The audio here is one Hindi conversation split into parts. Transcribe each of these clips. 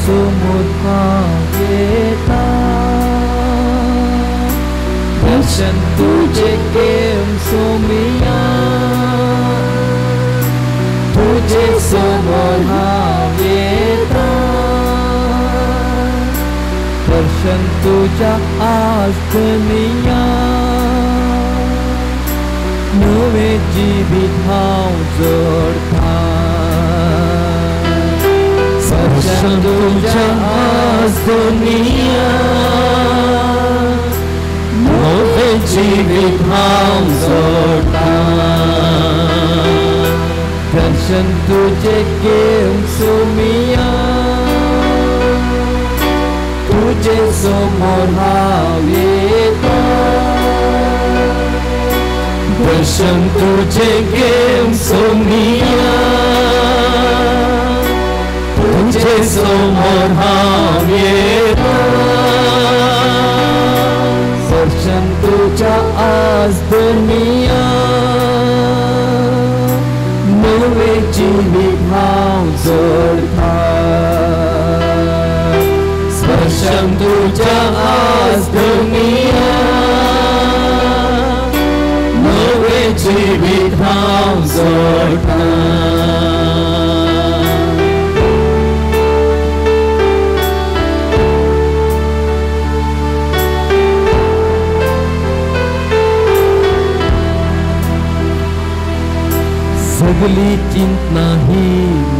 समोर हांव येता दर्शन तुझे घेऊन सोमिया तुझे समोर हांव येता दर्शन तुझ्या आज दुनिया नवे जीवित हांव जोडता दर्शन तुझ्या आज दुनिया नवे जीवित हांव जोडता दर्शन तुझे घेऊन सोमिया तुझे समोर हांव येता दर्शन तुझे घेऊन सोमिया तुझे समोर हांव येता दर्शन तुझ्या आज दुनिया नवे जीवित हांव जोडता दर्शन तुझ्या आज दुनिया नवे जीवित हांव जोडता सगली चिंता ही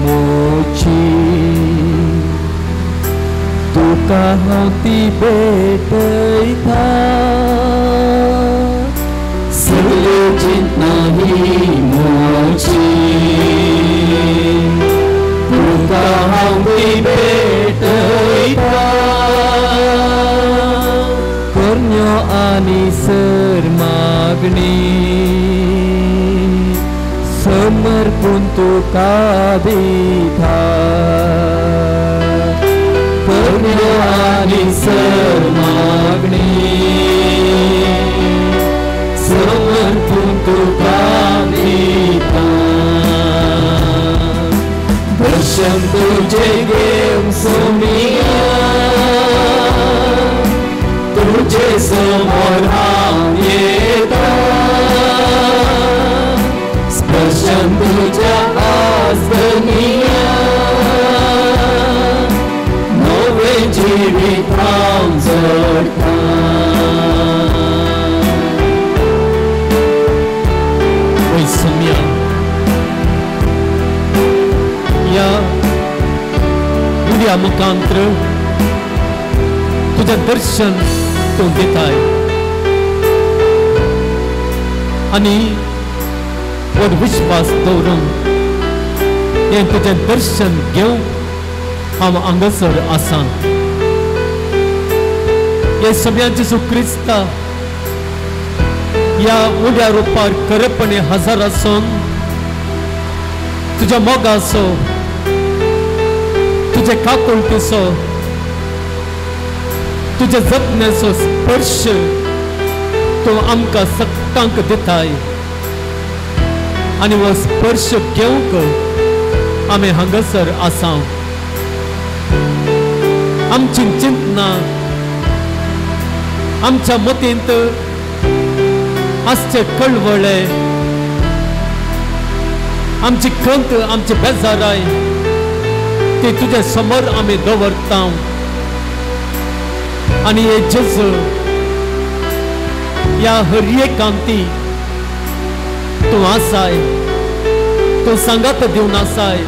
मोची तुका हांव ती भेटयता सगली चिंता ही मोची तुका हांव ती भेटयता कर्ण्यो आनी सर मागणी समर्पण तुका दिता कर्ण्यो आनी सर मागणी समर्पण तुका दिता दर्शन तुझे घेऊन सोमिया तुझे समोर हांव येता दर्शन तुझ्या आज दुनिया नवे जीवित हांव जोडता ओय सोमिया या उद्या मुखांतर तुझे दर्शन तू दिताय आणि और विश्वास दवरून हे तुझे दर्शन घेऊन हांव हांगासर आसा हे सगळ्यांचे जेजू क्रिस्ता या उड्या रुपार खरेपणे हजर आसून तुझ्या मोगाचो तुझे काकुळटीचो तुझे जतनेचो स्पर्श तू आमकां सगळ्यांक दिताय आणि वो स्पर्श घेवंक आमी हांगासर आसा आमची चिंतना आमच्या मतींत आसचे कळवळे आमची खंत आमची बेजाराय ती तुझे समोर आमी दवरता आणि हे जेजू या हर एकांती तू आसाय तू सांगात दिवन आसाय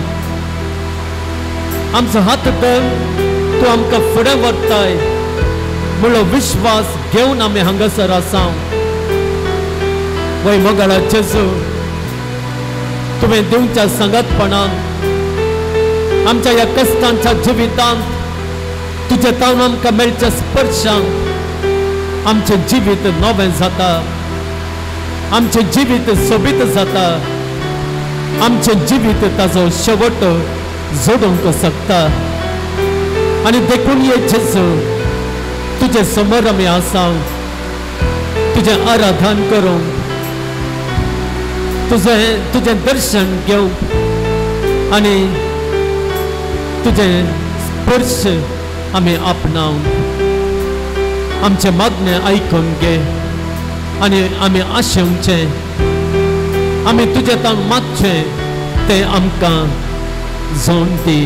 आमचो हात धर तू आमकां फुडें व्हरताय म्हणलो विश्वास घेवन आमी हांगासर आसा वय मोगाळा जेजू तुवें दिवच्या सांगातपणान आमच्या ह्या कश्टांच्या जिवितांत तुझे तावन आमकां मेळच्या स्पर्शान आमचें जिवीत नवें जाता आमचें जिवीत सोबीत जाता आमचें जिवीत ताजो शेवट जोडूंक शकता आनी देखून ये जेजू तुझे समोर आमी आसा तुझें आराधन करूं तुझें दर्शन घेवं आनी तुझें स्पर्श आम्ही आपणावन आमचे मागणे ऐकून घे आणि आम्ही आशेवचे आम्ही तुझे तान मागचे ते आमकां जावन दी.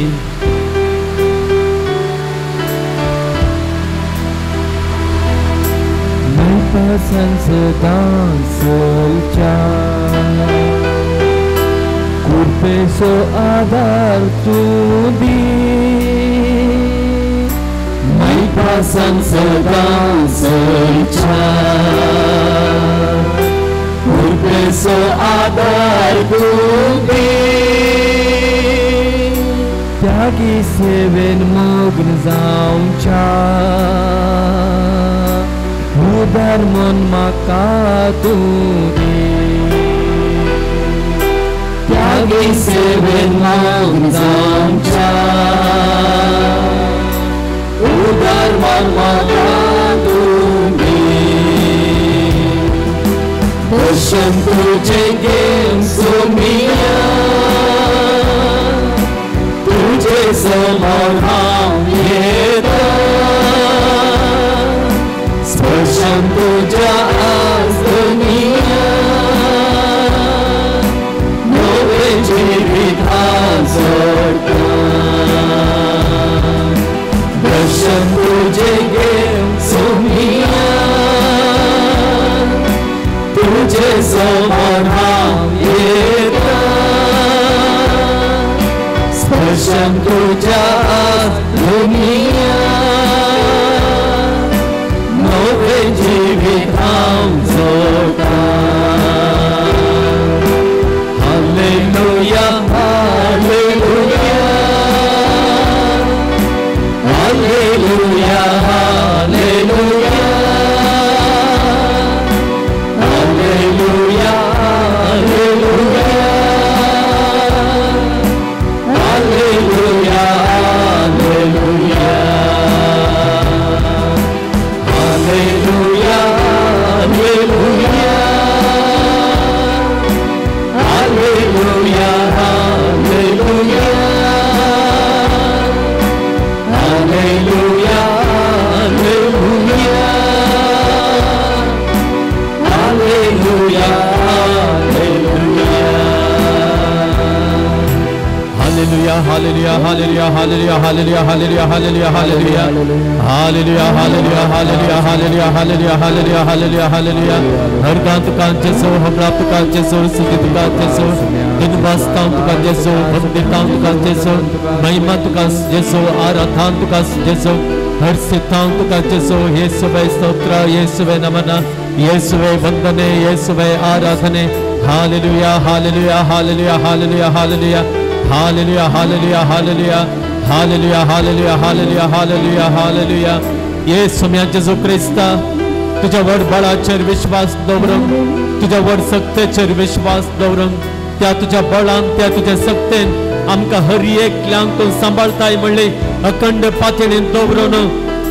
Kurpeso adar tu di, mai pasan sedang secar. Kurpeso adar tu di, jagi seven mugn zaun cha. Udar mon makatu di, jagi seven mugn zaun cha. Udar mon makatu di, Basham tujhe gem sumia, tujhe samarham yeda. Basham tuja az dunia, nove jivit hazarkan. Basham tujhe gem sumia, tujhe samarham yeda. Basham tuja az dunia, jivit hamzokan. Hallelujah, hallelujah, hallelujah, hallelujah, hallelujah, hallelujah, hallelujah, hallelujah. Hallelujah, hallelujah, hallelujah, hallelujah, Hallelujah, hallelujah, hallelujah, hallelujah, hallelujah, hallelujah, hallelujah, hallelujah, hallelujah, hallelujah, hallelujah, hallelujah, hallelujah, hallelujah, hallelujah, hallelujah. हर गान तो कान जैसो हमरा तो कान जैसो सुखी तो कान जैसो दिन वास्ता तो कान जैसो भक्ति तो कान जैसो महिमा तो कान जैसो आराधना तो कान जैसो हर सिद्धांत तो कान जैसो यीशुवे स्तोत्र यीशुवे नमन यीशुवे वंदने यीशुवे आराधने. Hallelujah, hallelujah, hallelujah, hallelujah, hallelujah. Hallelujah, hallelujah, hallelujah, hallelujah, hallelujah, hallelujah, hallelujah, hallelujah. Yesu mia Jesu Krista, तुझ्या वर बळाचेर विश्वास दवरंक, तुझ्या वर सक्तेचेर विश्वास दवरंक, त्या तुझ्या बळान त्या तुझ्या सक्तेन आमकां हर एकल्यांक तूं सांबाळताय म्हणली अखंड पातळीन दवरून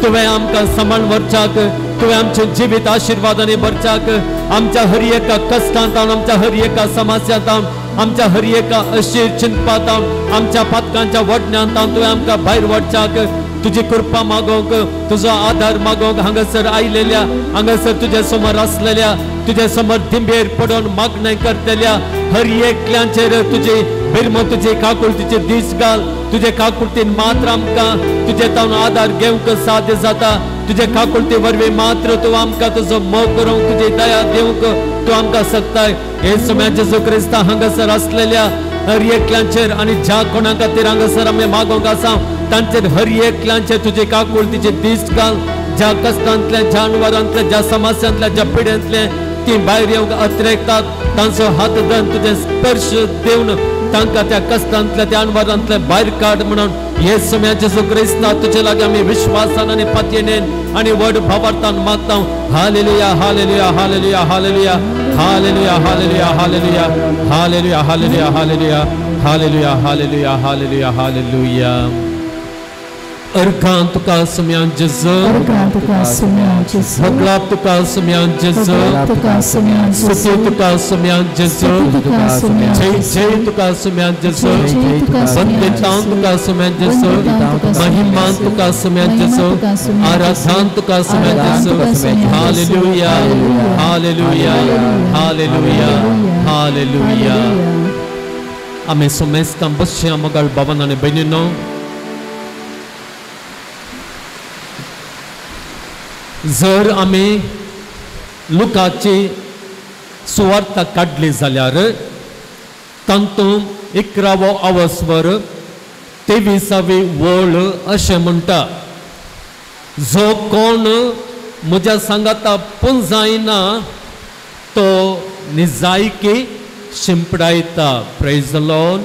तुवें आमकां सांबाळून व्हरच्याक, तुवें आमचें जिवीत आशिर्वादांनी भरच्याक, आमच्या हर एका कश्टांतान, आमच्या हर एका समस्यांतान, आमच्या हर एका अशीर चिंतपातान, आमच्या पातकांच्या वडण्यांतान तुवें आमकां भायर व्हरच्याक, तुझी कृपा मागोवंक, तुजो आधार मागोवंक हांगासर आयलेल्या, हांगासर तुझ्या समोर आसलेल्या, तुझ्या समोर दिंबेर पडून मागणें करतल्या हर एकल्यांचेर तुजी बिरमो, तुजी काकुळतीचे दीस घाल. तुझे काकुळतीन मात्र आमकां तुजे तावन आधार घेवंक साध्य जाता. तुझे काकुळती वरवीं मात्र तूं आमकां तुजो मोग करूंक, तुजी दया दिवंक तूं आमकां शकताय. येशू जेजू क्रिस्ता हांगासर आसलेल्या हर एकल्यांचेर आनी ज्या कोणा खातीर हांगासर आमी मागोवंक आसा तांचेर हर एकल्यांचेर तुजे काकुळतीचे दीस घाल. ज्या कश्टांतले, ज्या अनवरांतले, ज्या समस्यांतले, ज्या पिड्यांतले ती भायर येवंक अत्रेकतात, तांचो हात धरून तुजे स्पर्श दिवन तांकां त्या कश्टांतले, त्या अनवरांतले भायर काड म्हणून येशू जेजू क्रिस्ता तुजे लागीं आमी विश्वासान आनी पातयेन आनी व्हड भावार्थान मागता. Hallelujah, hallelujah, hallelujah, hallelujah, hallelujah, hallelujah, hallelujah, hallelujah, hallelujah, hallelujah, hallelujah, hallelujah, hallelujah, hallelujah. अर्घां तुका सुम्यां जेजू अर्घां तुका सुम्यां जेजू वगळाप तुका सुम्यां जेजू वगळाप तुका सुम्यां जेजू स्तुती तुका सुम्यां जेजू स्तुती तुका सुम्यां जय जेजू जय तुका सुम्यां जेजू जय तुका सुम्यां वंदितां तुका सुम्यां जेजू महिमां तुका सुम्यां जेजू आराधनां तुका सुम्यां जेजू हालेलुया हालेलुया हालेलुया हालेलुया आमी सोमेस्तां बसया मगळ बाबान आनी भयणीनो जर आमी लुकाची सुवार्ता काडली जाल्यार तातूंत 11वो अवस्वर 23वी वळ अशें म्हणटा जो कोण म्हज्या सांगाता पुंजायना तो निजायकी शिंपडायता praise the lord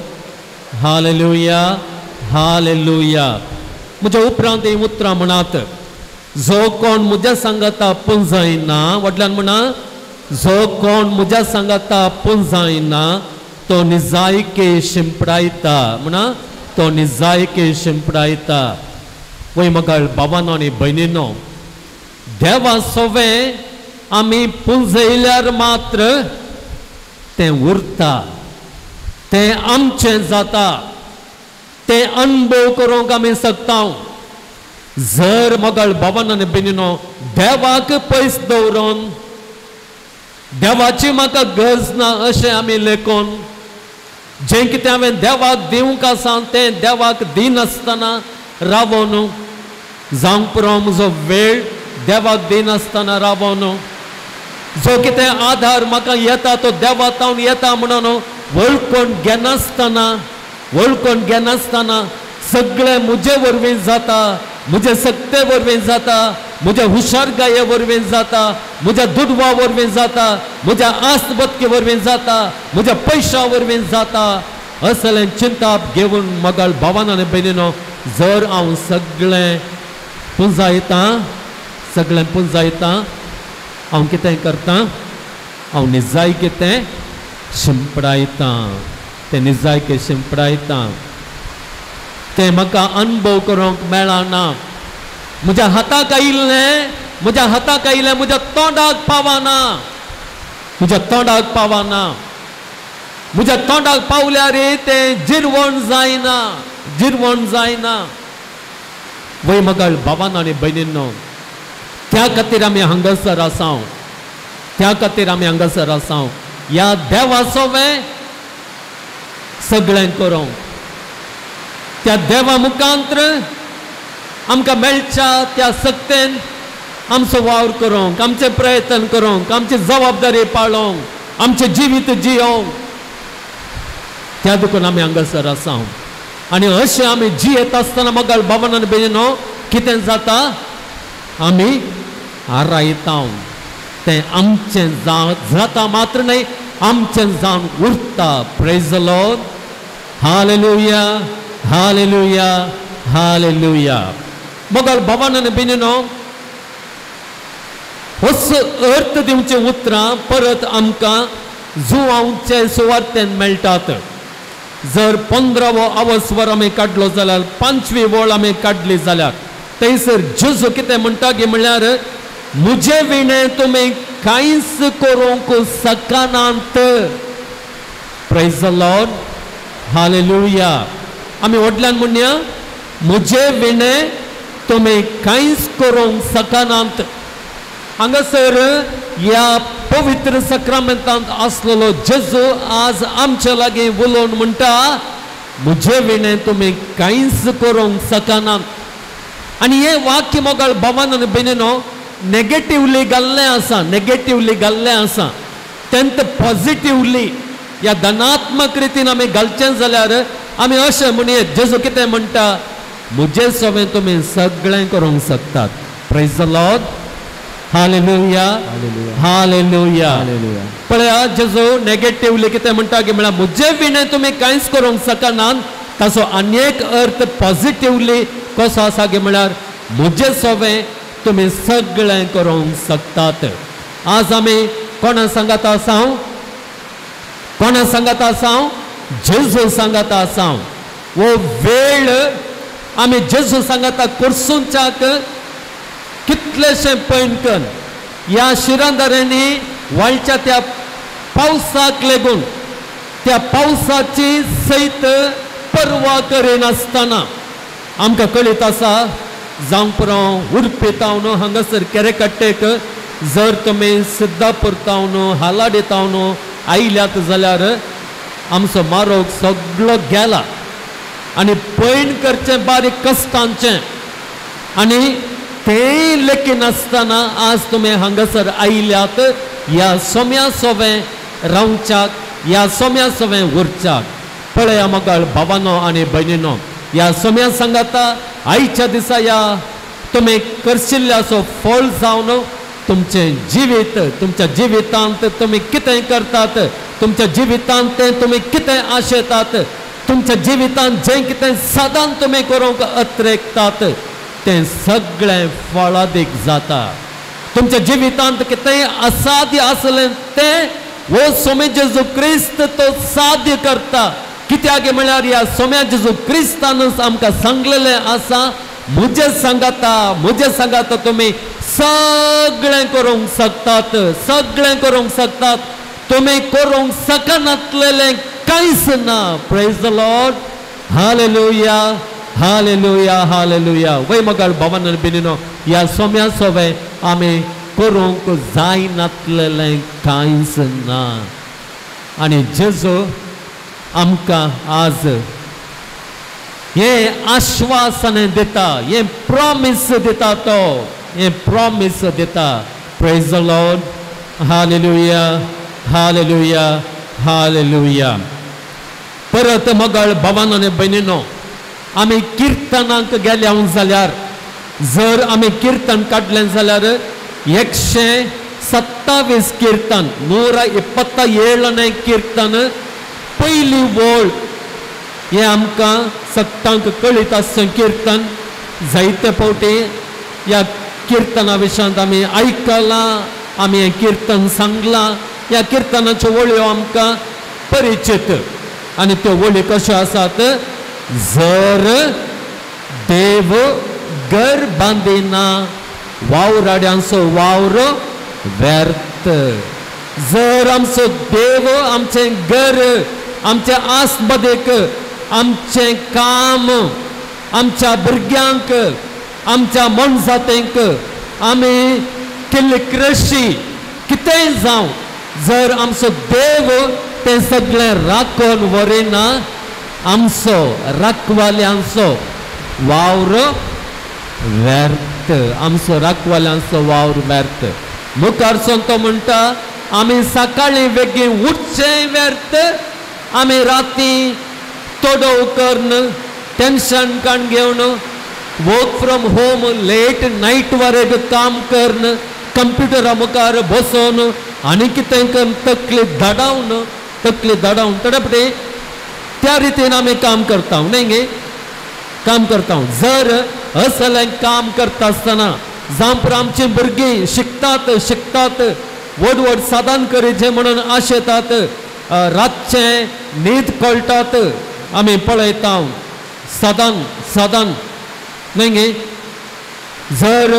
hallelujah hallelujah म्हज्या उपरांत ही उतरां म्हणात जो कोण म्हज्या सांगाता पुंजायना वडल्यान म्हणा जो कोण म्हज्या सांगाता पुंजायना तो निजायके शिंपडायता म्हणा तो निजायके शिंपडायता वय मगळ बाबानो आनी भयणीनो देवा सोवें आमी पुंजयल्यार मात्र तें उरता तें आमचें जाता तें अनुभव करूंक आमी शकता जर मगळ बाबान आनी भयणीनो देवाक पयस दवरून देवाची म्हाका गरज ना अशें आमी लेखून जें कितें हांवें देवाक दिवंक आसा तें देवाक दिनासतना रावोन जावंक पुरो म्हजो वेळ देवाक दिनासतना रावोन जो कितें आधार म्हाका येता तो देवातावन येता म्हणून वळखून घेनासतना सगळें म्हजे वरवीं जाता म्हजे सक्ते वरवीं जाता म्हज्या हुशारकाये वरवीं जाता म्हज्या दुडवा वरवीं जाता म्हज्या आस्तबत्के वरवीं जाता म्हज्या पयशा वरवीं जाता असलें चिंताप घेवन मगळ भावान आनी भयणीनो जर हांव सगळें पुंजायता हांव कितें करता हांव निजायके तें शिंपडायता तें निजायके शिंपडायता तें म्हाका अनुभव करूंक मेळना म्हज्या हाताक आयिल्लें म्हज्या तोंडाक पावना म्हज्या तोंडाक पावल्यार तें जिरवण जायना वय मगळ बाबान आनी भयणींनो त्या खातीर आमी हांगासर आसां ह्या देवा सोवें सगळें करूंक त्या देवा मुखांतर आमकां मेळच्या त्या सक्तेन आमचो वावर करूंक आमचे प्रयत्न करूंक आमची जबाबदारी पाळोवंक आमचें जिवीत जियोंक त्या देखून आमी हांगासर आसां आनी अशें आमी जियेत आसतना मगळ बाबान आनी भयणीनो कितें जाता आमी आरायता तें आमचें जाता मात्र न्हय आमचें जावन उरता praise the lord hallelujah hallelujah hallelujah मगळ बाबान आनी भयणीनो असो अर्थ दिवचें उतरां परत आमकां जुवांचे सुवार्थेन मेळटात जर 15वो अवस्वर आमी काडलो जाल्यार 5वी वळ आमी काडली जाल्यार थंयसर जेजू कितें म्हणटा गे म्हळ्यार म्हजे विणे तुमी कांयच करूंक शकनात प्रेज द लॉर्ड हालेलुया आमी व्हडल्यान म्हणया म्हजे विणे तुमी कांयच करूंक शकनात हांगासर ह्या पवित्र सक्रामेंतांत आसलेलो जेजू आज आमचे लागीं उलोवन म्हणटा म्हजे विणे तुमी कांयच करूंक शकनात आनी हे वाक्य मोगळ भावान आनी भयणीनो नेगेटिवली घाल्लें आसा तेंत पॉझिटिवली ह्या धनात्मक रितीन आमी घालचें जाल्यार आमी अशें म्हणयेत जेजू कितें म्हणटा म्हजे सोवें तुमी सगळें करूंक शकतात praise the lord hallelujah hallelujah पळया जेजू नेगेटिवली कितें म्हणटा की म्हळ्यार म्हजे विणे तुमी कांयच करूंक शकनात ताचो आनी एक अर्थ पॉझिटिवली कसो आसा की म्हळ्यार म्हजे सोवें तुमी सगळें करूंक शकतात आज आमी कोणा सांगात आसां जेजू सांगात आसां वो वेळ आमी जेजू सांगता करसूंच्याक कितलेशे पैणकन ह्या शिरांदाऱ्यांनी वाळच्या त्या पावसाक लागून त्या पावसाची सैत परवा करिनासतना आमकां कळीत आसा जावं पुरो उडपी तावन हांगासर केरेकट्टेक जर तुमी सिद्धापूर तावन हालाडी तावन आयल्यात जाल्यार आमचो मारोग सगळो गेला आनी पैण करचें बारीक कश्टांचें आनी तेंय लेकीन आसतना आज तुमी हांगासर आयल्यात ह्या सोम्या सोवें रावच्याक ह्या सोम्या सोवें उरच्याक पळया मोगाळ भावानो आनी भयणीनो ह्या सोम्या सांगाता आयच्या दिसा ह्या तुमी करशिल्ल्याचो फळ जावन तुमचें जिवीत तुमच्या जिवितांत तुमी कितें करतात तुमच्या जिवितांत तें तुमी कितें आशेतात तुमच्या जिवितांत जें कितें सदां तुमी करूंक अत्रेकतात तें सगळें फळादीक जाता तुमच्या जिवितांत कितेंय असाध्य आसलें तें हो सोमे जेजू क्रिस्त तो साध्य करता कित्याक म्हळ्यार ह्या सोम्या जेजू क्रिस्तानूच आमकां सांगलेलें आसा मुझे सांगाता तुमी सगळें करूंक शकतात सगळें करूंक शकतात तुमी करूंक शकनासलेलें कांयच ना praise the lord hallelujah hallelujah hallelujah वय मोगाळ भावानो आनी भयणीनो ह्या सोम्या सोवें आमी करूंक जायनासलेलें कांयच ना आनी जेजू आमकां आज हे आश्वासन दिता हे प्रॉमिस दिता तो हे प्रॉमिस दिता praise the lord hallelujah hallelujah hallelujah परत मोगाळ भावानो आनी भयणीनो आमी किर्तनाक गेल्या जाल्यार जर आमी किर्तन काडलें जाल्यार 127 कीर्तन 127 कीर्तन पयली वळ हे आमकां सत्तांक कळीत आसचें कीर्तन जायते फावटी ह्या किर्तना विशयांत आमी आयकलां आमी हें कीर्तन सांगलां ह्या किर्तनाच्यो वळ्यो आमकां परिचीत आनी त्यो वळी कश्यो आसात जर देव घर बांदिना वावराड्यांचो वावर व्यर्थ जर आमचो देव आमचें घर आमच्या आसबदेक आमचें काम आमच्या भुरग्यांक आमच्या मनजातेंक आमी केल्ली कृशी कितेंय जावं जर आमचो देव तें सगळें राखून व्हरिना आमचो राखवाल्यांचो वावर व्यर्थ आमचो राखवाल्यांचो वावर व्यर्थ मुखारसून तो म्हणटा आमी सकाळीं बेगीन उठचें व्यर्थ आमी राती तोडव करून टेंशन काण घेवन work from home late night वरेग काम करून कंप्युटरा मुखार बसून आनी कितें करून तकली धाडावन तडपडे त्या रितीन आमी काम करता न्ही गे काम करता जर असलें काम करता आसतना जावं पुरो आमची भुरगीं शिकतात व्हड साधन करीचें म्हणून आशेतात रातचें न्हीद कळटात आमी पळयता साधन न्ही गे जर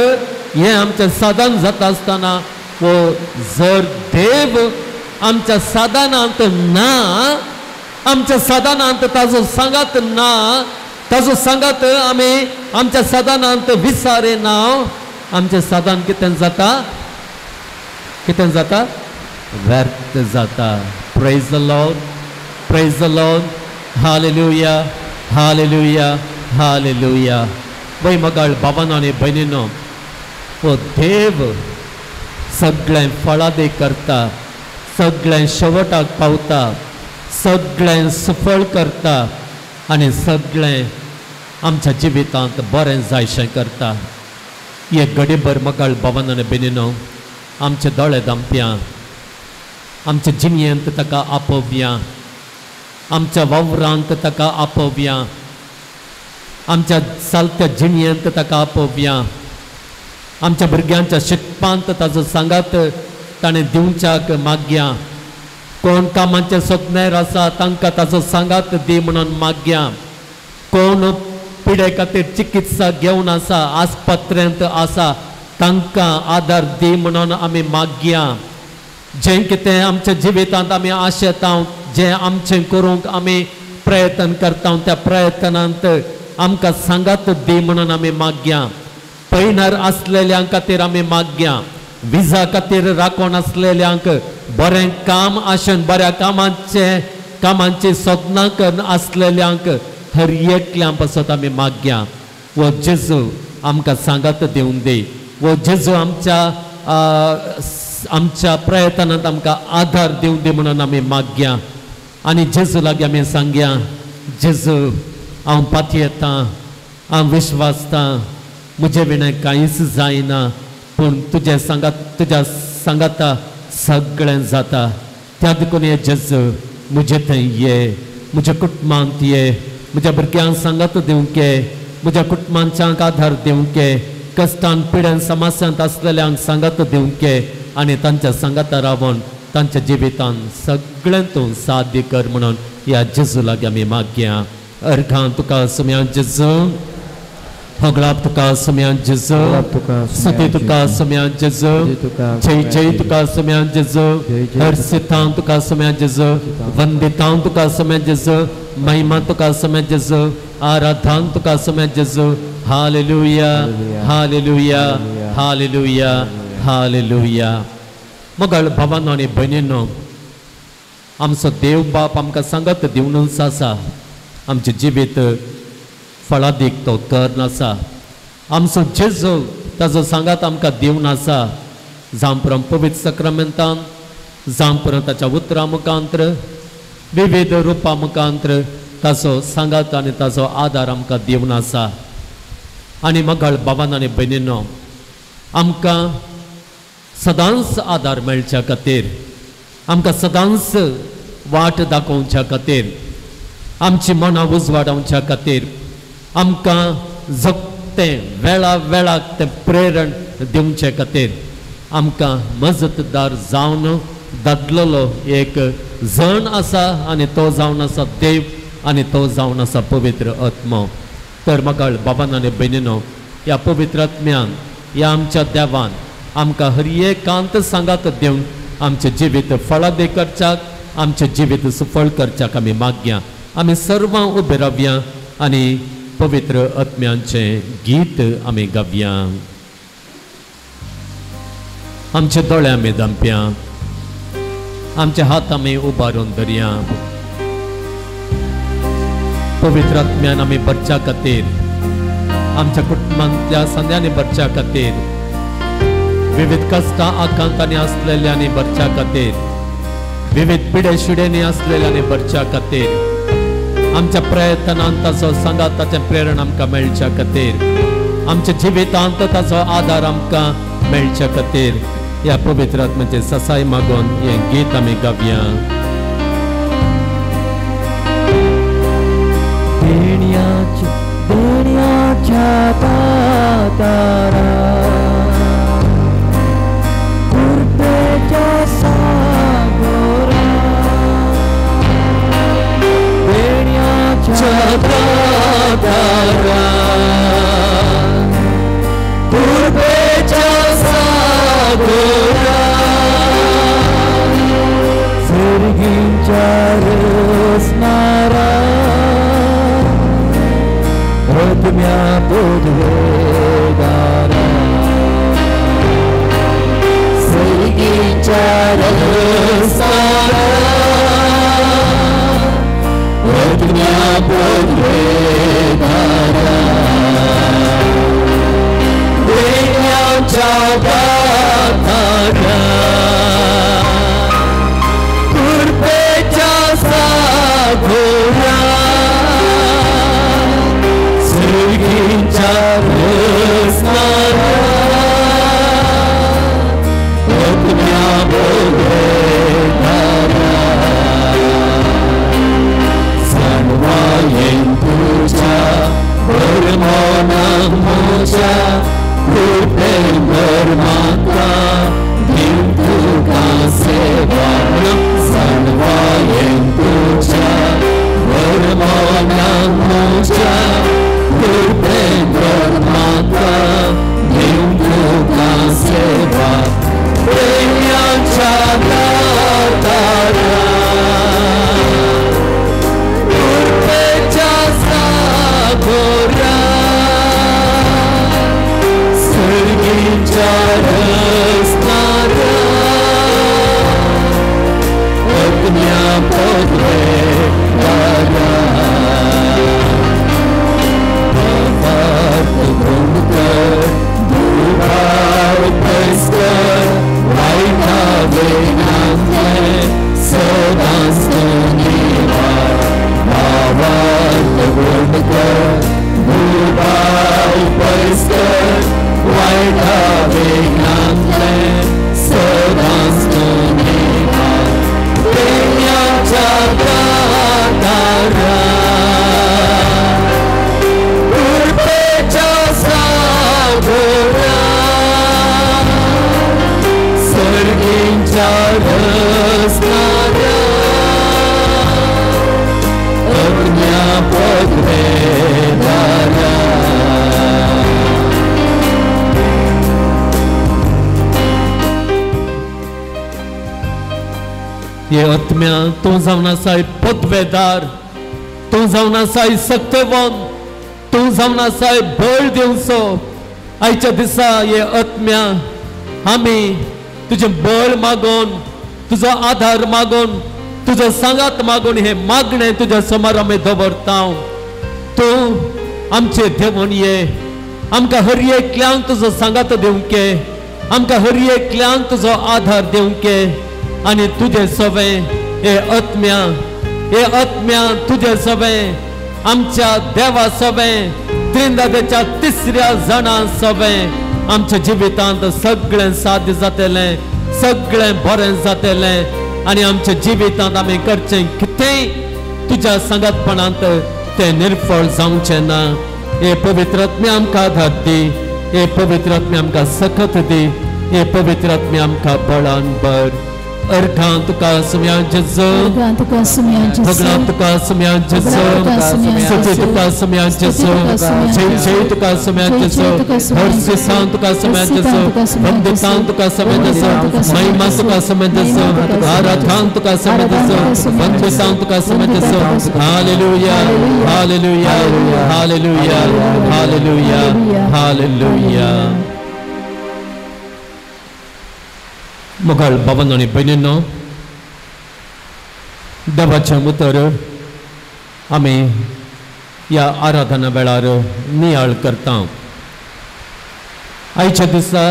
हें आमचें साधन जाता आसतना वो जर देव आमच्या साधनांत ना आमच्या साधनांत ताजो सांगात ना ताजो सांगात आमी आमच्या साधनांत विचारिना आमचें साधन कितें जाता व्यर्थ जाता praise the lord hallelujah hallelujah hallelujah वय मोगाळ भावानो आनी भयणीनो हो देव सगळें फळादी करता सगळें शेवटाक पावता सगळें सफळ करता आनी सगळें आमच्या जिवितांत बरें जायशें करता हे घडीभर मोगाळ भावानो आनी भयणीनो आमचे दोळे धांपया आमच्या जिणयेंत ताका आपोवया आमच्या वावरांत ताका आपोवया आमच्या चलत्या जिणयेंत ताका आपोवया आमच्या भुरग्यांच्या शिकपांत ताजो सांगात ताणें दिवच्याक मागया कोण कामांचे सपनेर आसा तांकां ताजो सांगात दी म्हणून मागया कोण पिडे खातीर चिकित्सा घेवन आसा आस्पत्र्यांत आसा तांकां आदार दी म्हणून आमी मागया जें कितें आमच्या जिवितांत आमी आशेता जें आमचें करूंक आमी प्रयत्न करता त्या प्रयत्नांत आमकां सांगात दी म्हणून आमी मागया पैनार आसलेल्यांक खातीर आमी मागया विजा खातीर राखोन आसलेल्यांक बरें काम आशेन बऱ्या कामांची सोदना करून आसलेल्यांक हर एकल्यां पासत आमी मागया वो जेजू आमकां सांगात दिवन दी वो जेजू आमच्या प्रयत्नांत आमकां आधार दिवन दी म्हणून आमी मागया आनी जेजू लागीं आमी सांगया जेजू हांव पातयेता हांव विश्वासता म्हजे विणें कांयच जायना पूण तुज्या सांगाता सगळें जाता त्या देखून ये जेजू म्हजे थंय ये म्हज्या कुटुंबांत ये म्हज्या भुरग्यांक सांगात दिवंक म्हज्या कुटुंबांच्यांक आधार दिवंक कश्टान पिड्यान समस्यांत आसलेल्यांक सांगात दिवंक आनी तांच्या सांगाता रावन तांच्या जिवितान सगळें तूं साध्य कर म्हणून ह्या जेजू लागीं आमी मागया अर्घां तुका सुम्या जेजू होगळाप तुका सुम्या जेजू स्तुती तुका सुम्या जेजू जय जय तुका सुम्या जेजू हर्षितां तुका सुम्या जेजू वंदितां तुका सुम्या जेजू महिमा तुका सुम्या जेजू आराधां तुका सुम्या जेजू हालेलुया हालेलुया हालेलुया हालेलुया मोगळ भावांनो आनी भयणींनो आमचो देव बाप आमकां सांगत दिवनूच आसा आमचें जिवीत फळादीक तो कर आसा आमचो जेजू ताजो सांगात आमकां दिवन आसा जावं परम पवित्र सक्रामेंतान जावं परम ताच्या उतरां मुखांतर विविध रुपां मुखांतर ताजो सांगात आनी ताजो आदार आमकां दिवन आसा आनी मगळ बाबान आनी भयणींनो आमकां सदांच आदार मेळच्या खातीर आमकां सदांच वाट दाखोवच्या खातीर आमची मनां उजवाडावच्या खातीर आमकां जगतें वेळा वेळाक तें प्रेरण दिवचे खातीर आमकां मजतदार जावन दादलेलो एक जण आसा आनी तो जावन आसा देव आनी तो जावन आसा पवित्र आत्मो तर म्हाका बाबान आनी भयणीनो ह्या पवित्र आत्म्यान ह्या आमच्या देवान आमकां हर एकांत सांगात दिवन आमचें जिवीत फळादी करच्याक आमचें जिवीत सुफळ करच्याक आमी मागया आमी सर्वां उबे रावया आनी पवित्र आत्म्यांचें गीत आमी गावया आमचे दोळे आमी धांपया आमचे हात आमी उबारून धरया पवित्र आत्म्यान आमी भरच्या खातीर आमच्या कुटुंबांतल्या संद्यांनी भरच्या खातीर विविध कश्टां आकांतांनी आसलेल्यांनी भरच्या खातीर विविध पिडे शिडेनी आसलेल्यांनी भरच्या खातीर आमच्या प्रयत्नांत ताचो सांगात ताचें प्रेरण आमकां मेळच्या खातीर आमच्या जिवितांत ताचो आदार आमकां मेळच्या खातीर ह्या पवित्र आत्म्याचे ससाय मागून हें गीत आमी गावया देण्याच्या दातारा कृपेच्या सागरा देण्याच्या दातारा कृपेच्या सागरा सर्गींच्या रसनारा आत्म्या बोधवेदारा सर्गींच्या रसनारा आत्म्या बोधवेदारा देण्याच्या दातारा कृपेच्या सागरा सर्गींच्या रसनारा आत्म्या बोधवेदारा सन्वायेन तुझ्या परमानां मोच्या कृपेन परमात्मा दिन तुका सेवा सन्वायेन तुझ्या परमानां मोच्या Urpendor mata Deum tuca seva Premiancia datara Urpecia sagora Sărghincia răsnara Ognia podredara Bavart bunker Dubar păscăr Vaita venante Sodan stăniva Bavart bunker Dubar păscăr Vaita venante Sodan stăniva Premiancia datara Urpecia sagora Sărghincia răsnarea Ognia podredarea ये आत्म्या तू जावन आसाय पदवेदार तू जावन आसाय सत्यवान तू जावन आसाय बळ दिवचो आयच्या दिसा ये आत्म्या आमी तुझे बळ मागून तुजो आधार मागून तुजो सांगात मागून हे मागणे तुझ्या समोर आमी दवरता तू आमचे देवून ये आमकां हर एकल्यांक तुजो सांगात दिवंके आमकां हर एकल्यांक तुजो आधार दिवंके आणि तुझे सवे हे आत्म्या तुझे सवे आमच्या देवा सवे त्रिंदादेच्या तिसऱ्या जना सवे आमच्या जिवितांत सगळें साध्य जातलें सगळें बरें जातलें आणि आमच्या जिवितांत आमी करचें कितेंय तुझ्या संगतपणांत तें निर्फळ जावचें ना हे पवित्र आत्म्या आमकां आधार दी हे पवित्र आत्म्या आमकां सकत दी हे पवित्र आत्म्या आमकां बळान भर Erkan tuka semia Jesu Bhagwan tuka semia Jesu Suci tuka semia Jesu Jai tuka semia Jesu Harsisan tuka semia Jesu Banditan tuka semia Jesu Mahima tuka semia Jesu Aradhan tuka semia Jesu Banditan tuka semia Jesu Hallelujah Hallelujah Hallelujah Hallelujah Hallelujah Mughal बाबांनो आणि बहिणींनो देवाचें उतर आमी ह्या आराधना वेळार नियाळ करता आयच्या दिसा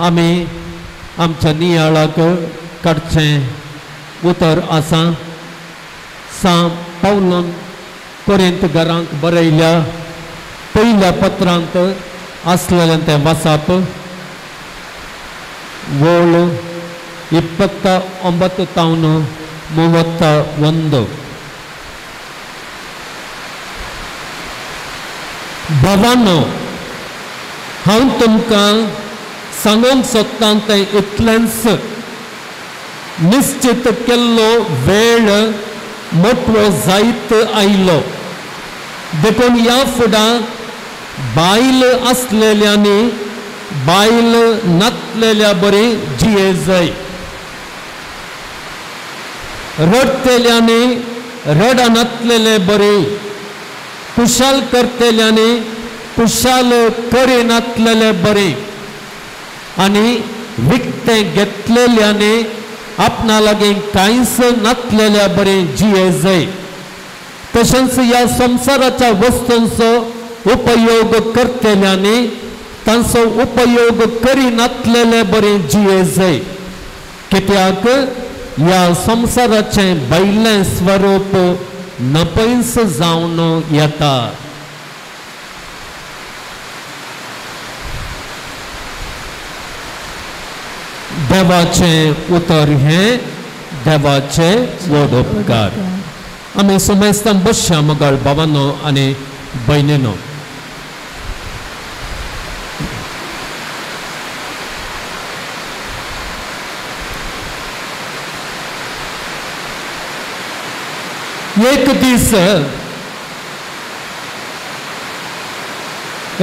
आमी आमच्या नियाळाक काडचें उतर आसा सांत पौलन कोरिंथकारांक बरयल्या पयल्या पत्रांत आसलेलें तें वाचप वोळ 29-31 भावांनो हांव तुमकां सांगूंक सोदतां तें इतलेंच निश्चित केल्लो वेळ मोठो जायत आयलो देखून ह्या फुडां बायल आसलेल्यांनी बायल नातलेल्या बरी जिये जाय रडतेल्याने रडा नातलेले बरे कुशाल करतेल्याने कुशाल करे नातलेले बरे आणि विकते घेतलेल्याने आपणा लागीं कांयच नातलेल्या बरे जिये जाय तशेंच ह्या संसाराच्या वस्तूंचो उपयोग करतेल्याने तांचो उपयोग करी नातलेले बरे जिये जाय कित्याक ह्या संसाराचें बैलें स्वरूप नपयस जावन येता देवाचें उतर हें देवाचे वडोपकार आमी सुमेस्तान बसया मोगाळ भावांनो आनी भयणींनो एक दीस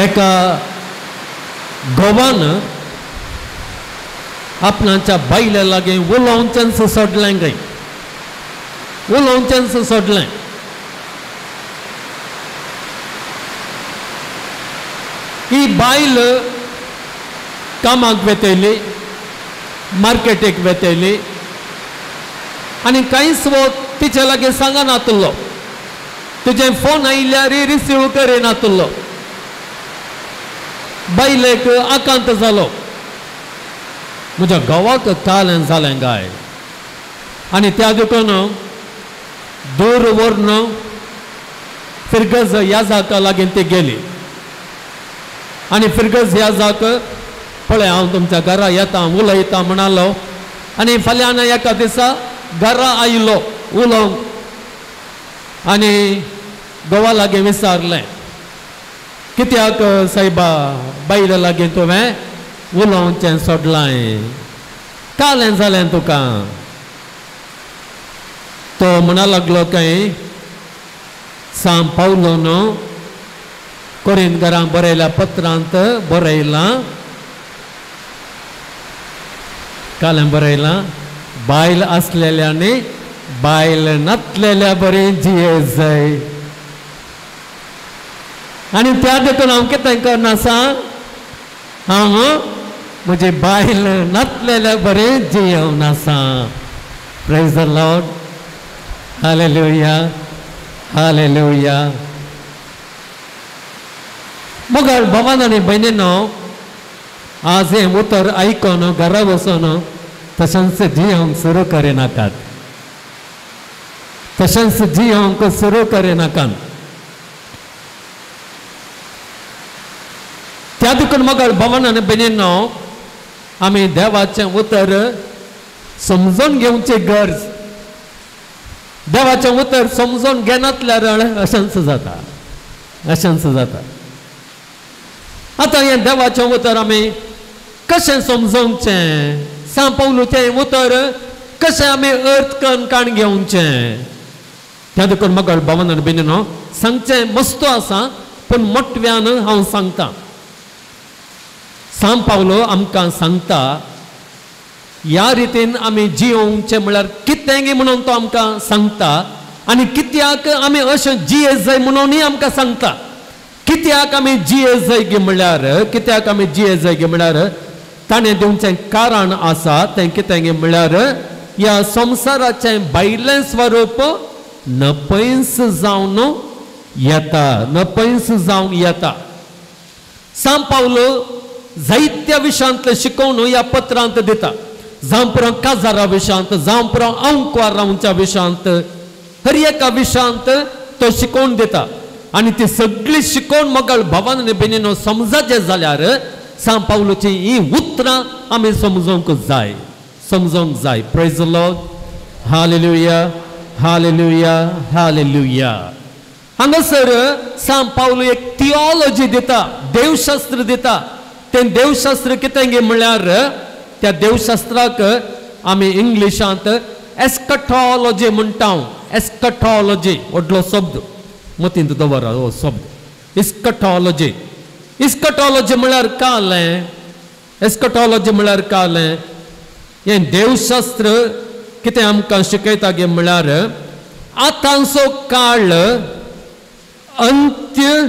एका घोवान आपणाच्या बायले लागीं उलोवचेंच सोडलें खंय उलोवचेंच सोडलें ही बायल कामाक वेतयली मार्केटेक वेतयली आनी कांयच तिचे लागीं सांगनातलो तुजे फोन आयल्यार रिसीव करिनातलो बायलेक आकांत जालो म्हज्या घोवाक कालें जालें गाय आनी त्या देखून दूर व्हरून फिरगज याजाका लागीं ती गेली आनी फिरगज याजाक पळय हांव तुमच्या घरा येता उलयता म्हणालो आनी फाल्यां एका दिसा घरा आयलो उलोवंक आनी घोवा लागीं विचारलें कित्याक सायबा बायल लागीं तुवें उलोवचें सोडलां कालें जालें तुका तो म्हणा लागलो काय सांग पावलो न्हू कोरिंथकारांक बरयल्या पत्रांत बरयलां कालें बरयलां बायल आसलेल्यानी बायल नासलेल्या बरें जियेत जाय आनी त्या देखून हांव कितें करना सांग हांव म्हजी बायल नासलेल्या बरें जियेवन आसा praise the lord hallelujah hallelujah मोगाळ भावान आनी भयणीनो आज हें उतर आयकून घरा वचून तशेंच जियोंक सुरू करिनाकात तशेंच जियोंक सुरू करिनाकात त्या देखून मोगाळ भावान आनी भयणीनो आमी देवाचें उतर समजून घेवची गरज देवाचें उतर समजून घेनातल्यार अशेंच जाता अशेंच जाता आतां हें देवाचें उतर आमी कशें समजोवचें सांग पावलुचें उतर कशें आमी अर्थ करून काण घेवचें त्या देखून मोगाळ भावान आनी भयणीनो सांगचें मस्तो आसा पूण मोठव्यान हांव सांगतां सांग पावलो आमकां सांगता ह्या रितीन आमी जियोवचें म्हळ्यार कितेंय म्हणून तो आमकां सांगता आनी कित्याक आमी अशें जियेत जाय म्हणूनय आमकां सांगता कित्याक आमी जियेत जाय गे म्हळ्यार कित्याक आमी जियेत जाय गे म्हळ्यार ताणें दिवचें कारण आसा तें कितें गे म्हळ्यार ह्या संवसाराचें भायलें स्वरूप नपयस जावन येता नपयस जावन येता सांग पावलो जायत्या विशयांतले शिकोवन ह्या पत्रांत दिता जावं पुरो काजारा विशयांत जावं पुरो अंकवारांच्या विशयांत हर एका विशयांत तो शिकोवन दिता आनी ती सगळी शिकोवन मोगाळ भावान आनी भयणीनो समजाचें जाल्यार सांग पावलोची ही उतरां आमी समजोवंक जाय praise the lord hallelujah hallelujah hallelujah हांगासर सांग पावलो एक थियोलॉजी दिता देवशास्त्र दिता तें देवशास्त्र कितें गे म्हळ्यार त्या देवशास्त्राक आमी इंग्लिशांत एस्कटॉलॉजी म्हणटा एस्कटॉलॉजी व्हडलो शब्द मतींत दवरा हो शब्द इस्कटॉलॉजी इस्कटॉलॉजी म्हळ्यार कालें एस्कटॉलॉजी म्हळ्यार कालें हें देवशास्त्र कितें आमकां शिकयता गे म्हळ्यार आतांचो काळ अंत्य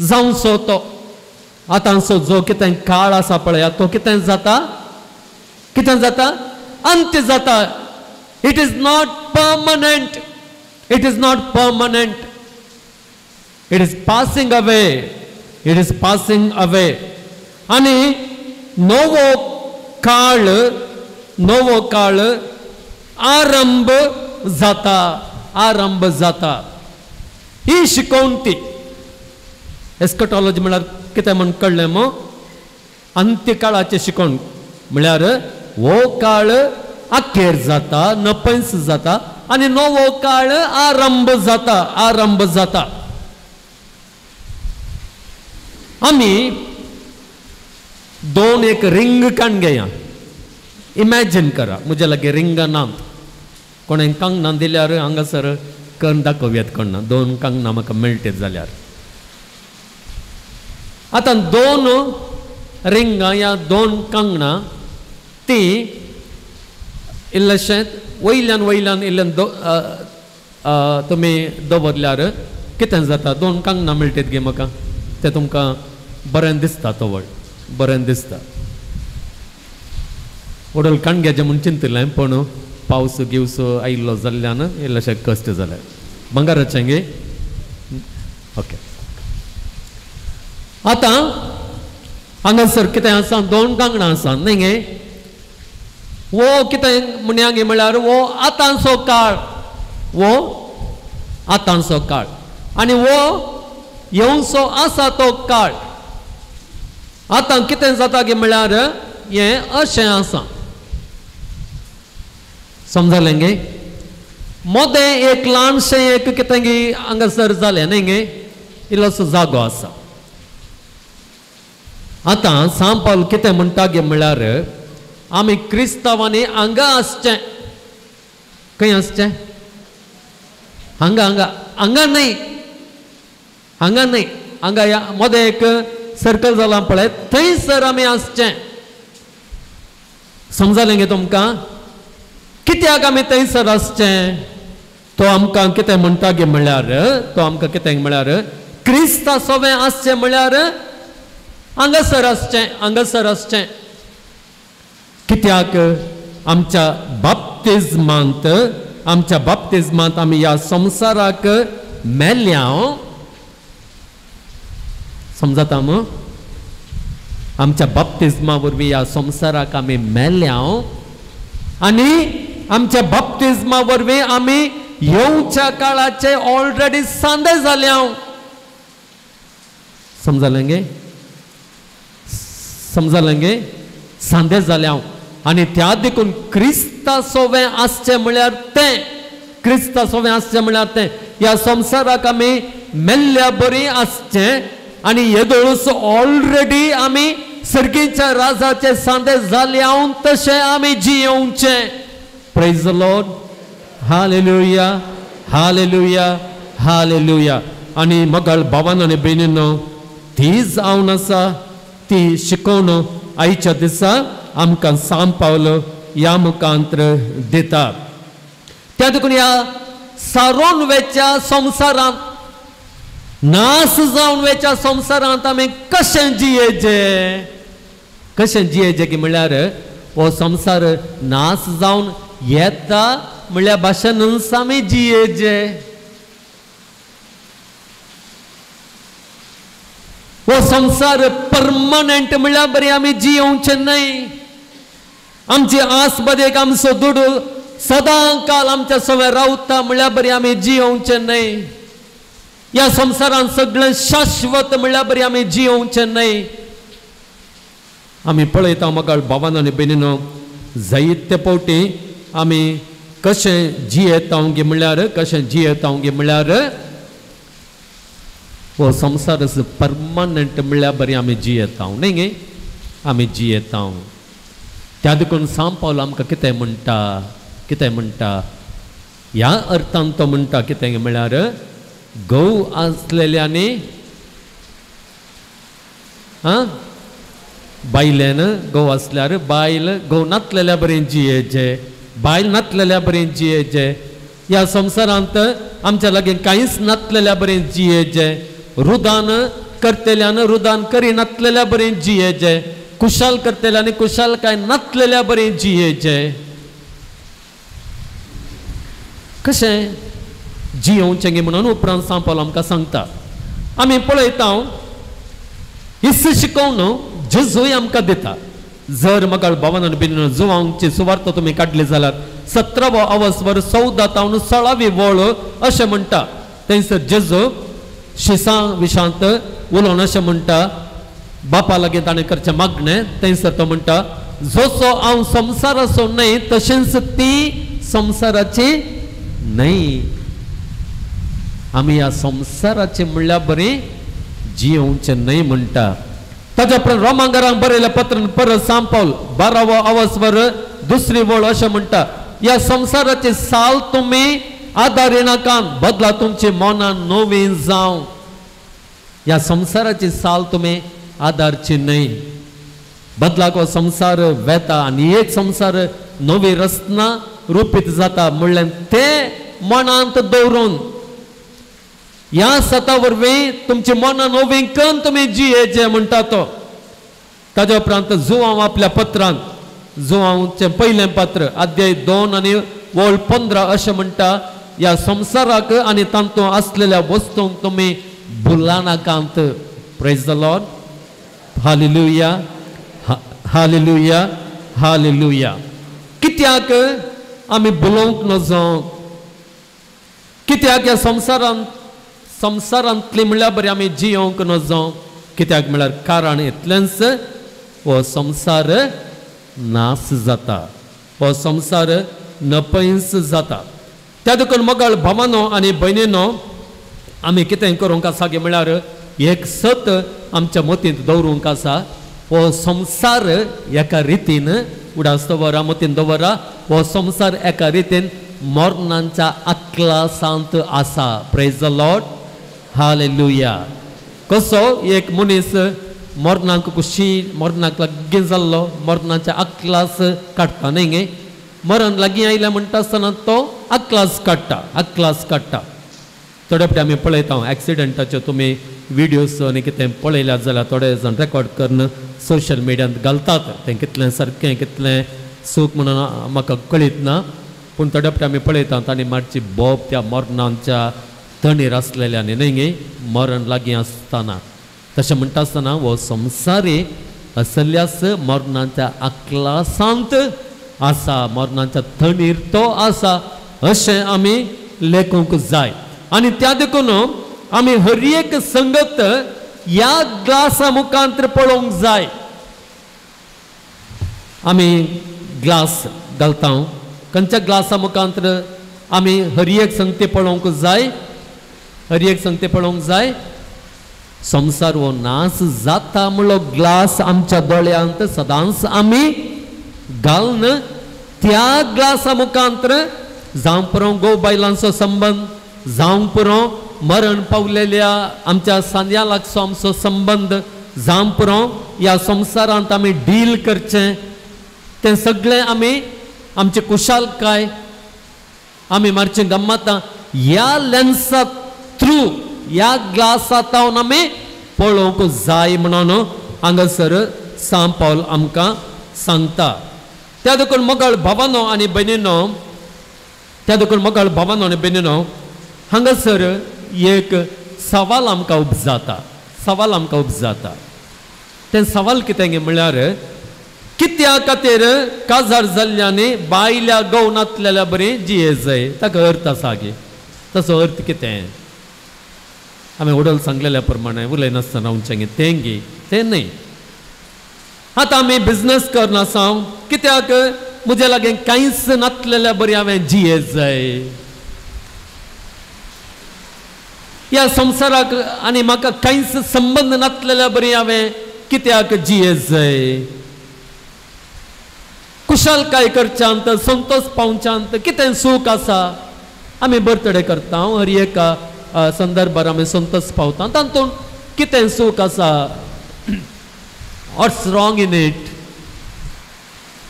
जावचो तो आतांचो जो कितें काळ आसा पळय तो कितें जाता अंत्य जाता it is not permanent it is not permanent it is passing away आनी नवो काळ आरंभ जाता ही शिकोवणी एस्कटॉलॉजी म्हळ्यार कितें म्हण कळ्ळें मो अंत्यकाळाचें शिकोवण म्हळ्यार हो काळ अखेर जाता नपयस जाता आनी नवो काळ आरंभ जाता आमी दोन एक रिंग काण घेया इमॅजिन करा म्हजे लागी रिंगां नात कोणें कंगणां दिल्यार हांगासर करून दाखोवयात कोणा दोन कंगणां म्हाका मेळटेत जाल्यार आता दोन रिंगां या दोन कंगणां ती इल्लेशें वयल्यान वयल्यान इल्ल्यान तुमी दवरल्यार कितें जाता दोन कंगणां मेळटात गे म्हाका तें तुमकां बरें दिसता तवळ बरें दिसता उडल कणग्याचें म्हूण चिंतलें पूण पावस गिवस आयिल्लो जाल्ल्यान इल्लेशें कश्ट जालें बंगाराचें गे ओके आतां हांगासर कितें आसा दोन कांगणां आसा न्ही गे वो कितें म्हणया गे म्हळ्यार वो आतांचो काळ वो आतांचो काळ आनी वो येवचो आसा तो काळ आतां कितें जाता गे म्हळ्यार हें अशें आसा समजलें गे मोदें एक ल्हानशें एक कितें गे हांगासर जालें न्ही गे इल्लोसो जागो आसा आतां सांत पावल कितें म्हणटा गे म्हळ्यार आमी क्रिस्तांवांनी हांगा आसचें खंय आसचें हांगा हांगा हांगा न्ही हांगा न्ही हांगा ह्या मोदें एक सर्कल जालां पळय थंयसर आमी आसचें समजलें गे तुमकां कित्याक आमी थंयसर आसचें तो आमकां कितें म्हणटा गे म्हळ्यार तो आमकां कितें म्हळ्यार क्रिस्ता सोबें आसचें म्हळ्यार हांगासर आसचें कित्याक आमच्या बाप्तिस्मांत आमी ह्या संवसाराक मेल्यांव समजता मग आमच्या बाप्तिस्मा वरवीं ह्या संवसाराक आमी मेल्यांव आनी आमच्या बाप्तिस्मा वरवीं आमी येवच्या काळाचे ऑलरेडी सांदे जाल्यांव समजलें गे सांदे जाल्यांव आनी त्या देखून क्रिस्ता सोबें आसचें म्हळ्यार तें ह्या संवसाराक आमी मेल्ल्या बरी आसचें आनी येदोळूच ऑलरेडी आमी सर्गीच्या राजाचे सांदे जाल्यांव तशें आमी जियोवचें praise the lord hallelujah hallelujah hallelujah आनी मगळ भावान आनी भयणीनो ती जावन आसा ती शिकोवन आयच्या दिसा आमकां सांत पावल ह्या मुखांत्र दिता त्या देखून ह्या सारोन वेच्या संवसारांत नास जावन वेच्या संवसारांत आमी कशें जियेचें की म्हळ्यार हो संवसार नास जावन येता म्हळ्यार भाशेनूच आमी जियेचें हो संवसार परमनंट म्हळ्यार बरी आमी जियोवचें न्हय आमची आस बदेक आमचो दुडू सदां काल आमच्या सवय रावता म्हळ्यार बरी आमी जियोवचें न्हय ह्या संवसारांत सगळें शाश्वत म्हळ्यार बरी आमी जियोवचें न्हय आमी पळयता मगाळ भावान आनी भयणीनो जायते फावटी आमी कशें जियेता गे म्हळ्यार हो संवसार परमनंट म्हळ्यार बरी आमी जियेता न्ही गे आमी जियेता त्या देखून सांत पावल आमकां कितें म्हणटा ह्या अर्थान तो म्हणटा कितें म्हळ्यार गौ आसलेल्यांनी बायलेन गौ आसल्यार बायल गौ नातलेल्या बरें जियेचें बायल नातलेल्या बरें जियेचें ह्या संवसारांत आमच्या लागीं कांयच नातलेल्या बरें जियेचें रुदान करतेल्यान रुदान करी नातलेल्या बरें जियेचें कुशाल करतेल्यांनी कुशाल काय नातलेल्या बरें जियेचें कशें जियोवचें गे म्हणून उपरांत सांत पावल आमकां सांगता आमी पळयता हिस्स शिकोवन जेजूय आमकां दिता जर मगाळ भावान आनी भयणीनो जुवांची सुवार्त तुमी काडली जाल्यार 17वो अवस्वर 14 तावन 16वी वळ अशें म्हणटा थंयसर जेजू शिसां विशांत उलोवन अशें म्हणटा बापा लागीं ताणें करचें मागणें थंयसर तो म्हणटा जसो हांव संवसाराचो न्हय तशेंच ती संवसाराची न्हय आमी ह्या संवसाराची म्हणल्यार बरी जियोवचें न्हय म्हणटा ताच्या उपरांत रोमांकारांक बरयल्या पत्रांत परत सांत पावल 12वो अवस्वर 2री वळ अशें म्हणटा ह्या संवसाराची साल तुमी आदारिनाकान बदला तुमची मोनां नवीं जावं ह्या संसाराची साल तुम्ही आदारची न्हय. बदलाक हो संसार वेता आनी एक संसार नवी रचना रूपीत जाता म्हणल्यार ते मनांत दवरून ह्या सता वरवीं तुमचे मनां नवी करून तुमी जियेचे म्हणटा तो. ताज्या उपरांत जुआंव आपल्या पत्रांत जुआंवचें पयलें पत्र अध्याय 2 आनी वळ 15 अशें म्हणटा ह्या संसाराक आनी तांतूं आसलेल्या वस्तूंक तुमी भुला नाकांत. Praise the lord. Hallelujah hallelujah hallelujah. कित्याक आमी भुलोवंक नजो? कित्याक ह्या संसारांतली म्हणल्यार बरें आमी जियोंक नजो? कित्याक म्हळ्यार कारण इतलेंच हो संसार नास जाता. हो संसार नपयस जाता. त्या देखून मोगाळ भावानो आनी भयणीनो आमी कितें करूंक आसा गे म्हळ्यार एक सत आमच्या मतींत दवरूंक आसा. हो संसार एका रितीन उडास दवरा मतीन दवरा. हो संसार एका रितीन मरणांच्या अक्लासांत आसा. Praise the lord. हालेलुया. कसो एक मनीस मरणाक कुशी मरणाक लागीं जाल्लो मरणाच्या अक्लास काडटा न्हय गे. मरण लागीं आयलें म्हणटा आसतना तो अक्लास काडटा. थोडे फावटी आमी पळयता एक्सिडेंटाचे तुमी विडियोज आनी कितें पळयल्यात जाल्यार थोडे जाण रेकॉर्ड करून सोशल मिडियांत घालतात. तें कितलें सारकें कितलें सूख म्हणून म्हाका कळीत ना. पूण थोडे फावटी आमी पळयता तांणी मातशी बोब त्या मरणांच्या थंडीर आसलेल्यानी न्हय गे मरण लागीं आसतना. तशें म्हणटा आसतना हो संवसारी असल्यास मरणांच्या अक्लासांत आसा. मरणांच्या थंडीर तो आसा अशें आमी लेखूंक जाय. आनी त्या देखून आमी हर एक संगत ह्या ग्लासा मुखांतर पळोवंक जाय. आमी ग्लास घालता खंयच्या ग्लासा मुखांतर आमी हर एक संगती पळोवंक जाय. हर एक संगती पळोवंक जाय. संसार हो नास जाता म्हणलो ग्लास आमच्या दोळ्यांत सदांच आमी घालून त्या ग्लासा मुखांतर जावं पुरो गो बायलांचो संबंद जावं पुरो मरण पावलेल्या आमच्या सांद्या लागचो आमचो संबंद जावं पुरो ह्या संवसारांत आमी डील करचें तें सगळें आमी आमचे कुशालकाय आमी मारचें गम्मतां ह्या लेन्सा थ्रू ह्या ग्लासांत आमी पळोवंक जाय म्हणून हांगासर सांत पावल आमकां सांगता. त्या देखून मोगाळ भावानो आनी भयणीनो हांगासर एक सवाल आमकां उपजाता. तें सवाल कितें गे म्हळ्यार कित्या खातीर काजार जाल्ल्यांनी बायल्या गवनातलेल्या बरी जिये जाय ताका अर्थ आसा गे. ताचो अर्थ कितें? आमी उडल सांगलेल्या प्रमाणे उलयनासतना उंचें गे तें गे तें न्हय. आतां आमी बिजनस करना आसा कित्याक म्हजे लागीं कांयच नासलेल्या बरी हांवें जिये जाय. ह्या संवसाराक आनी म्हाका कांयच संबंद नासलेल्या बरी हांवें कित्याक जिये जाय. कुशलकाय करच्यांत संतोष पावच्यांत कितें सूख आसा. आमी बर्थडे करता हर एका संदर्भार आमी संतोष पावता तातूंत कितें सूख आसा. What's wrong in it?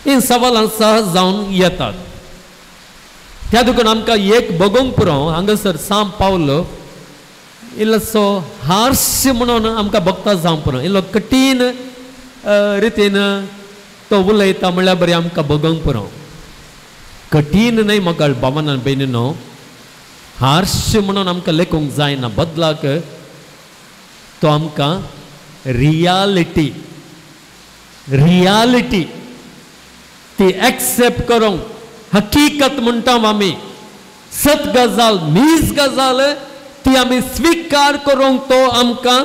हीं सवालां सहज जावन येतात. त्या देखून आमकां एक बगोवंक पुरो हांगासर सांत पावलो इल्लोसो हार्श म्हणून आमकां भक्ता जावंक पुरो इल्लो कठीण रितीन तो उलयता म्हणल्यार बरें आमकां बगोवंक पुरो. कठीण न्हय मोगाळ भावान भयणीनो हार्श म्हणून आमकां लेखूंक जायना. बदलाक तो आमकां रियालिटी ती एक्सेप्ट करूंक हकीकत म्हणटा आमी सत गजाल मीज गजाल ती आमी स्वीकार करूंक तो आमकां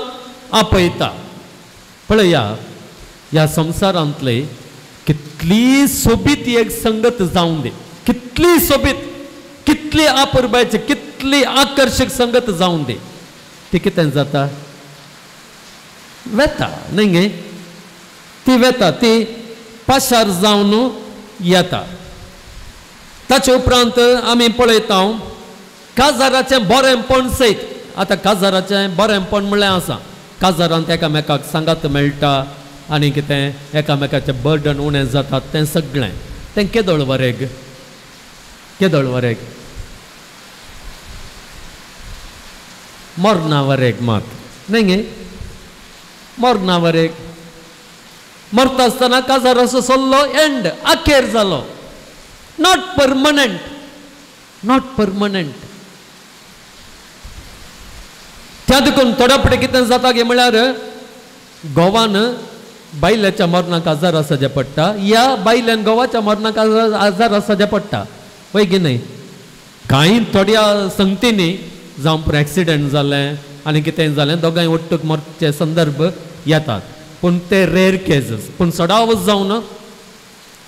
आपयता. पळया ह्या संवसारांतले कितली सोबीत एक संगत जावं दी कितली सोबीत कितली अपुरबायची कितली आकर्षक संगत जावं दी ती कितें जाता वेता न्हय गे. ती वेता ती पाशार जावन येता. ताचे उपरांत आमी पळयता काजाराचें बरेंपण सयत. आतां काजाराचें बरेंपण म्हणल्यार आसा काजारांत एकामेकाक सांगात मेळटा आनी कितें एकामेकाचें बर्डन उणें जाता तें सगळें तें केदोळ वरेग मरना वरेग मात न्ही गे मरना वरेग मरता आसतना काजार असो सल्लो एंड अखेर जालो नॉट परमनंट त्या देखून थोड्या फुडें कितें जाता गे म्हळ्यार गोवान बायलेच्या मरणाक आजार आसचे पडटा या बायल्यान गोवाच्या मरणाक आजार आसचे पडटा वय की न्ही कांय थोड्या संगतींनी जावं पूण एक्सिडेंट जालें आनी कितें जालें दोगांय ओट्टूक मरचे संदर्भ येतात पूण ते रेर केसीस पूण सडावच जावं ना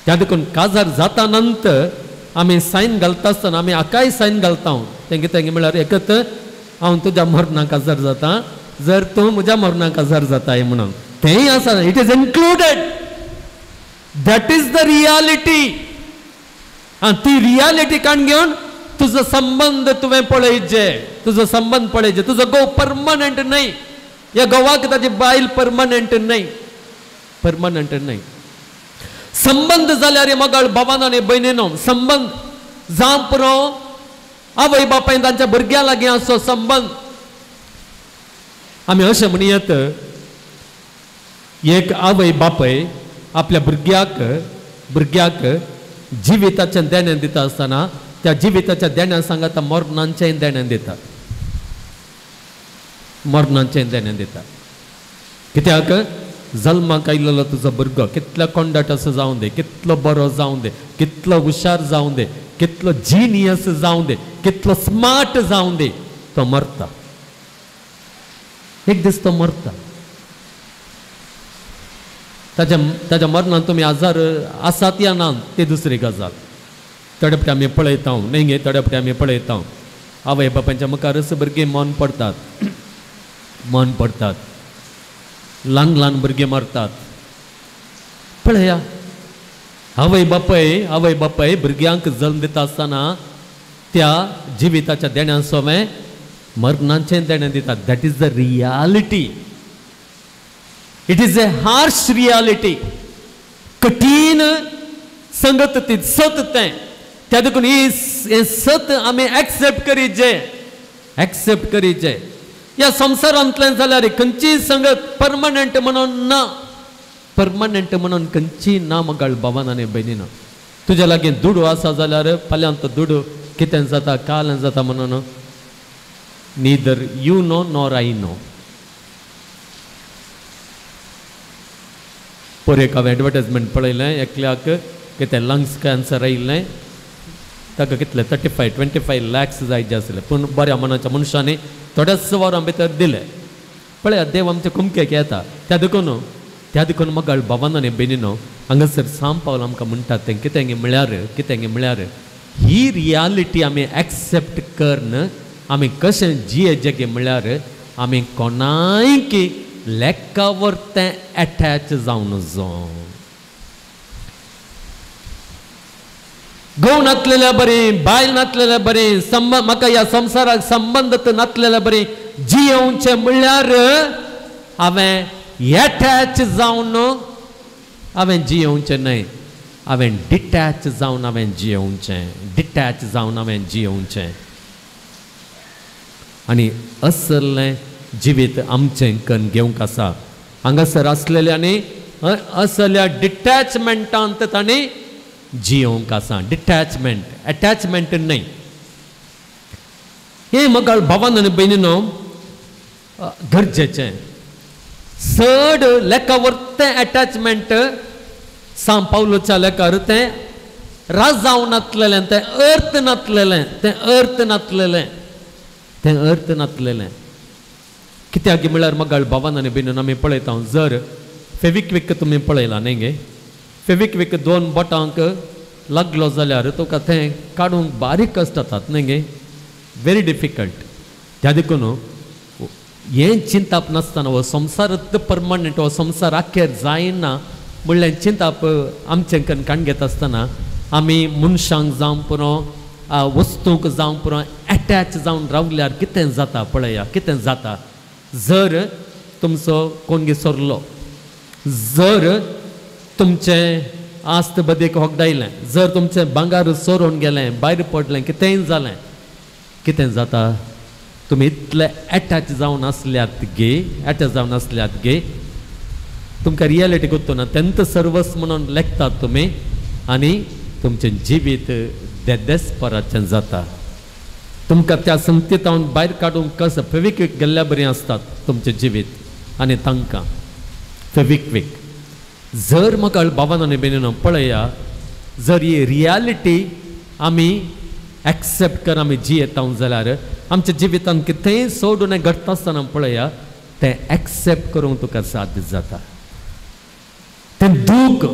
त्या देखून काजार जाता नंतर आमी सायन घालता आसतना आमी आकाय सायन घालता तें कितें म्हळ्यार एकत हांव तुज्या मरणाक आजार जाता जर तूं म्हज्या मरणाक आजार जाताय म्हणून तेंय आसा it is included that is the reality आनी ती रियालिटी काण घेवन तुजो संबंध तुवें पळयचे तुजो संबंध पळयचे तुजो घोव परमनंट न्हय ह्या घोवाक ताची बायल परमनंट न्हय संबंध जाल्यार मगाळ भावान आनी भयणीनो संबंध जावं पुरो आवय बापाय तांच्या भुरग्यां लागीं असो संबंध आमी अशें म्हणयत एक आवय बापाय आपल्या भुरग्याक जिविताचें देणें दिता आसतना त्या जिविताच्या देण्या सांगात मरणांचें देणें दिता कित्याक जल्माक आयिल्लो तुजो भुरगो कितलो कोंडट असो जावं दे कितलो बरो जावं दे कितलो हुशार जावं दे कितलो जिनियस जावं दे कितलो स्मार्ट जावं दे तो मरता एक दीस तो मरता ताच्या मरणान तुमी आजार आसात या ना ती दुसरी गजाल थोडे फावटी आमी पळयता न्ही गे थोडे फावटी आमी पळयता आवय बापायच्या मुखारच भुरगीं मौन पडटात ल्हान भुरगीं मरतात पळया आवय बापाय भुरग्यांक जल्म दिता आसतना त्या जिविताच्या देण्या सोमें मरणाचें देणें दितात that is the reality it is a harsh reality कठीण संगत ती सत तें त्या देखून ही सत आमी एक्सेप्ट करीचे ह्या संवसारांतल्यान जाल्यार खंयची संगत परमनंट म्हणून खंयची ना मगाळ भावान आनी भयणीनो तुज्या लागीं दुडू आसा जाल्यार फाल्यां तो दुडू कितें जाता काल जाता म्हणून neither you know nor I know पोरेक हांवें एडवर्टायजमेंट पळयलें एकल्याक कितें लंग्स कॅन्सर आयिल्लें ताका कितले 25 lakhs जायचे आसले पूण बऱ्या मनाच्या मनशांनी थोड्याच वरां भितर दिले पळया देव आमचे कुमकेक येता त्या देखून मगाळ भावान आनी भयणीनो हांगासर साम पावल आमकां म्हणटात तें कितें म्हळ्यार ही रियालिटी आमी एक्सेप्ट करन आमी कशें जियेचे गे म्हळ्यार आमी कोणाय की लेखावर तें एटॅच जावन जावं घोव नातलेल्या बरी बायल नातलेल्या बरी म्हाका ह्या संवसाराक संबंध नातलेल्या बरी जियोवचें म्हळ्यार हांवें एटॅच जावन हांवें जियोवचें न्हय हांवें डिटॅच जावन हांवें जियोवचें आनी असलें जिवीत आमचें कन्न घेवंक आसा हांगासर आसलेल्यांनी असल्या डिटॅचमेंटांत तांणी जियोवंक आसा डिटॅचमेंट एटॅचमेंट न्हय हें मगाळ भावान आनी भयणीनो गरजेचें चड लेखावर तें एटॅचमेंट सांग पावलोच्या लेखार तें राजाव नातलेलें तें अर्थ नातलेलें कित्याक म्हळ्यार मगाळ भावान आनी भयणीनो आमी पळयता जर फेविक्विक तुमी पळयला न्ही गे फेविक्विक 2 बोटांक लागलो जाल्यार तुका तें काडूंक बारीक कश्ट जातात न्ही गे व्हेरी डिफिकल्ट त्या देखून हें चिंताप नासतना हो संवसार परमनंट हो संवसार आखेर जायना म्हणलें चिंताप आमचें कन्न काण घेता आसतना आमी मनशांक जावं पुरो वस्तूंक जावं पुरो एटॅच जावन रावल्यार कितें जाता पळया कितें जाता जर तुमचो कोण विसरलो, जर तुमचे आस्त बदेक होगडायलें, जर तुमचें भांगार सोरोन गेलें, भायर पडलें, कितेंय जालें, कितें जाता, तुमी इतले एटॅच जावन आसल्यात गे, एटॅच जावन आसल्यात गे, तुमकां रियलिटी गुर्तू ना, तेंत सर्वस म्हणून लेखतात तुमी आनी तुमचें जिवीत देदेसपराचें जाता. तुमकां त्या संगतींतावन भायर काडूंक कसं फेविक्वीक गेल्ल्या बरीं आसतात तुमचें जिवीत आनी तांकां फेविक्वीक. जर म्हाका बाबान आनी बेनीनो पळया, जर ही रियलिटी आमी एक्सेप्ट कर आमी जियेता जाल्यार आमच्या जिवितान कितेंय सोडून घडटा आसतना पळया तें एक्सेप्ट करूंक तुका साध्य जाता. तें दूख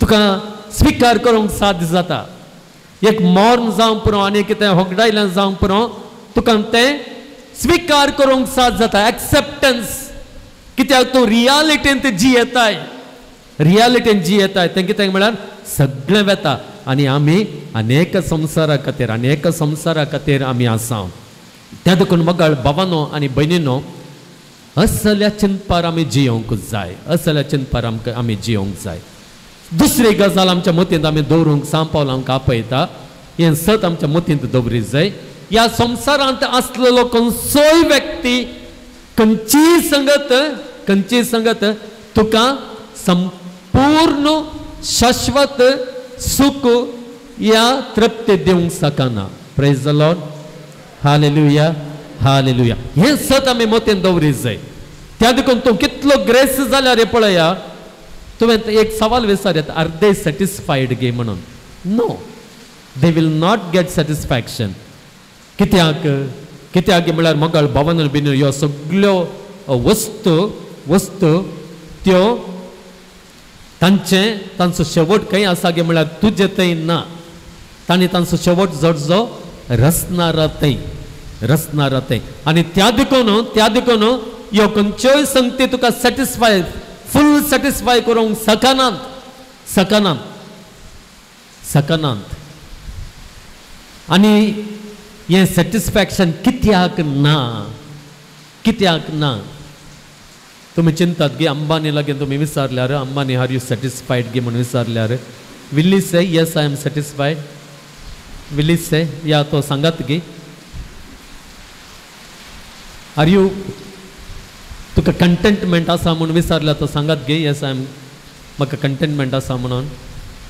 तुका स्विकार करूंक साध्य जाता. एक मौन जावं पुरो आनी कितें होगडायलें जावं पुरो तुका तें स्विकार करूंक साध्य जाता. एक्सेप्टन्स, कित्याक तूं रियलिटीन तें जियेताय, रियलिटीन जियेताय तें कितें म्हळ्यार सगळें वेता. आनी आमी अनेक संवसारा खातीर आमी आसा. त्या देखून मगळ भावानो आनी भयणीनो, असल्या चिंतपार आमी जियोंक जाय, असल्या चिंतपार आमी जियोंक जाय. दुसरी गजाल आमच्या मतींत आमी दवरूंक सांपावल आमकां आपयता, हें सत आमच्या मतींत दवरी जाय. ह्या संवसारांत आसलेलो खंयचोय व्यक्ती, खंयची संगत तुका संपूर्ण शाश्वत सुख या तृप्ती दिवंक शकना. Praise the lord, hallelujah, hallelujah. हें सत आमी मतींत दवरी जाय. त्या देखून तूं कितलो ग्रेस जाल्यार रे पळया, तुवें एक सवाल विचारत, आर दे सॅटिस्फायड गे म्हणून. No, they will not get satisfaction. कित्याक म्हळ्यार मगळ भावन बीन ह्यो सगळ्यो वस्तू त्यो तांचो शेवट खंय आसा गे म्हळ्यार तुजे थंय ना. तांणी तांचो शेवट जडजो रचणारा थंय. आनी त्या देखून ह्यो खंयच्योय संगती तुका फुल सॅटिस्फाय करूंक सकनांत. आनी हें सॅटिस्फॅक्शन कित्याक ना? तुमी चिंतात गे अंबानी लागीं तुमी विचारल्यार, अंबानी आर यू सॅटिस्फायड गे म्हणून विचारल्यार, will you say yes I am satisfied? Will you say या तो सांगात गे. आर यू, तुका कंटेंटमेंट आसा म्हणून विचारल्यार तो सांगात गे येस आय एम, म्हाका कंटेंटमेंट आसा म्हणून.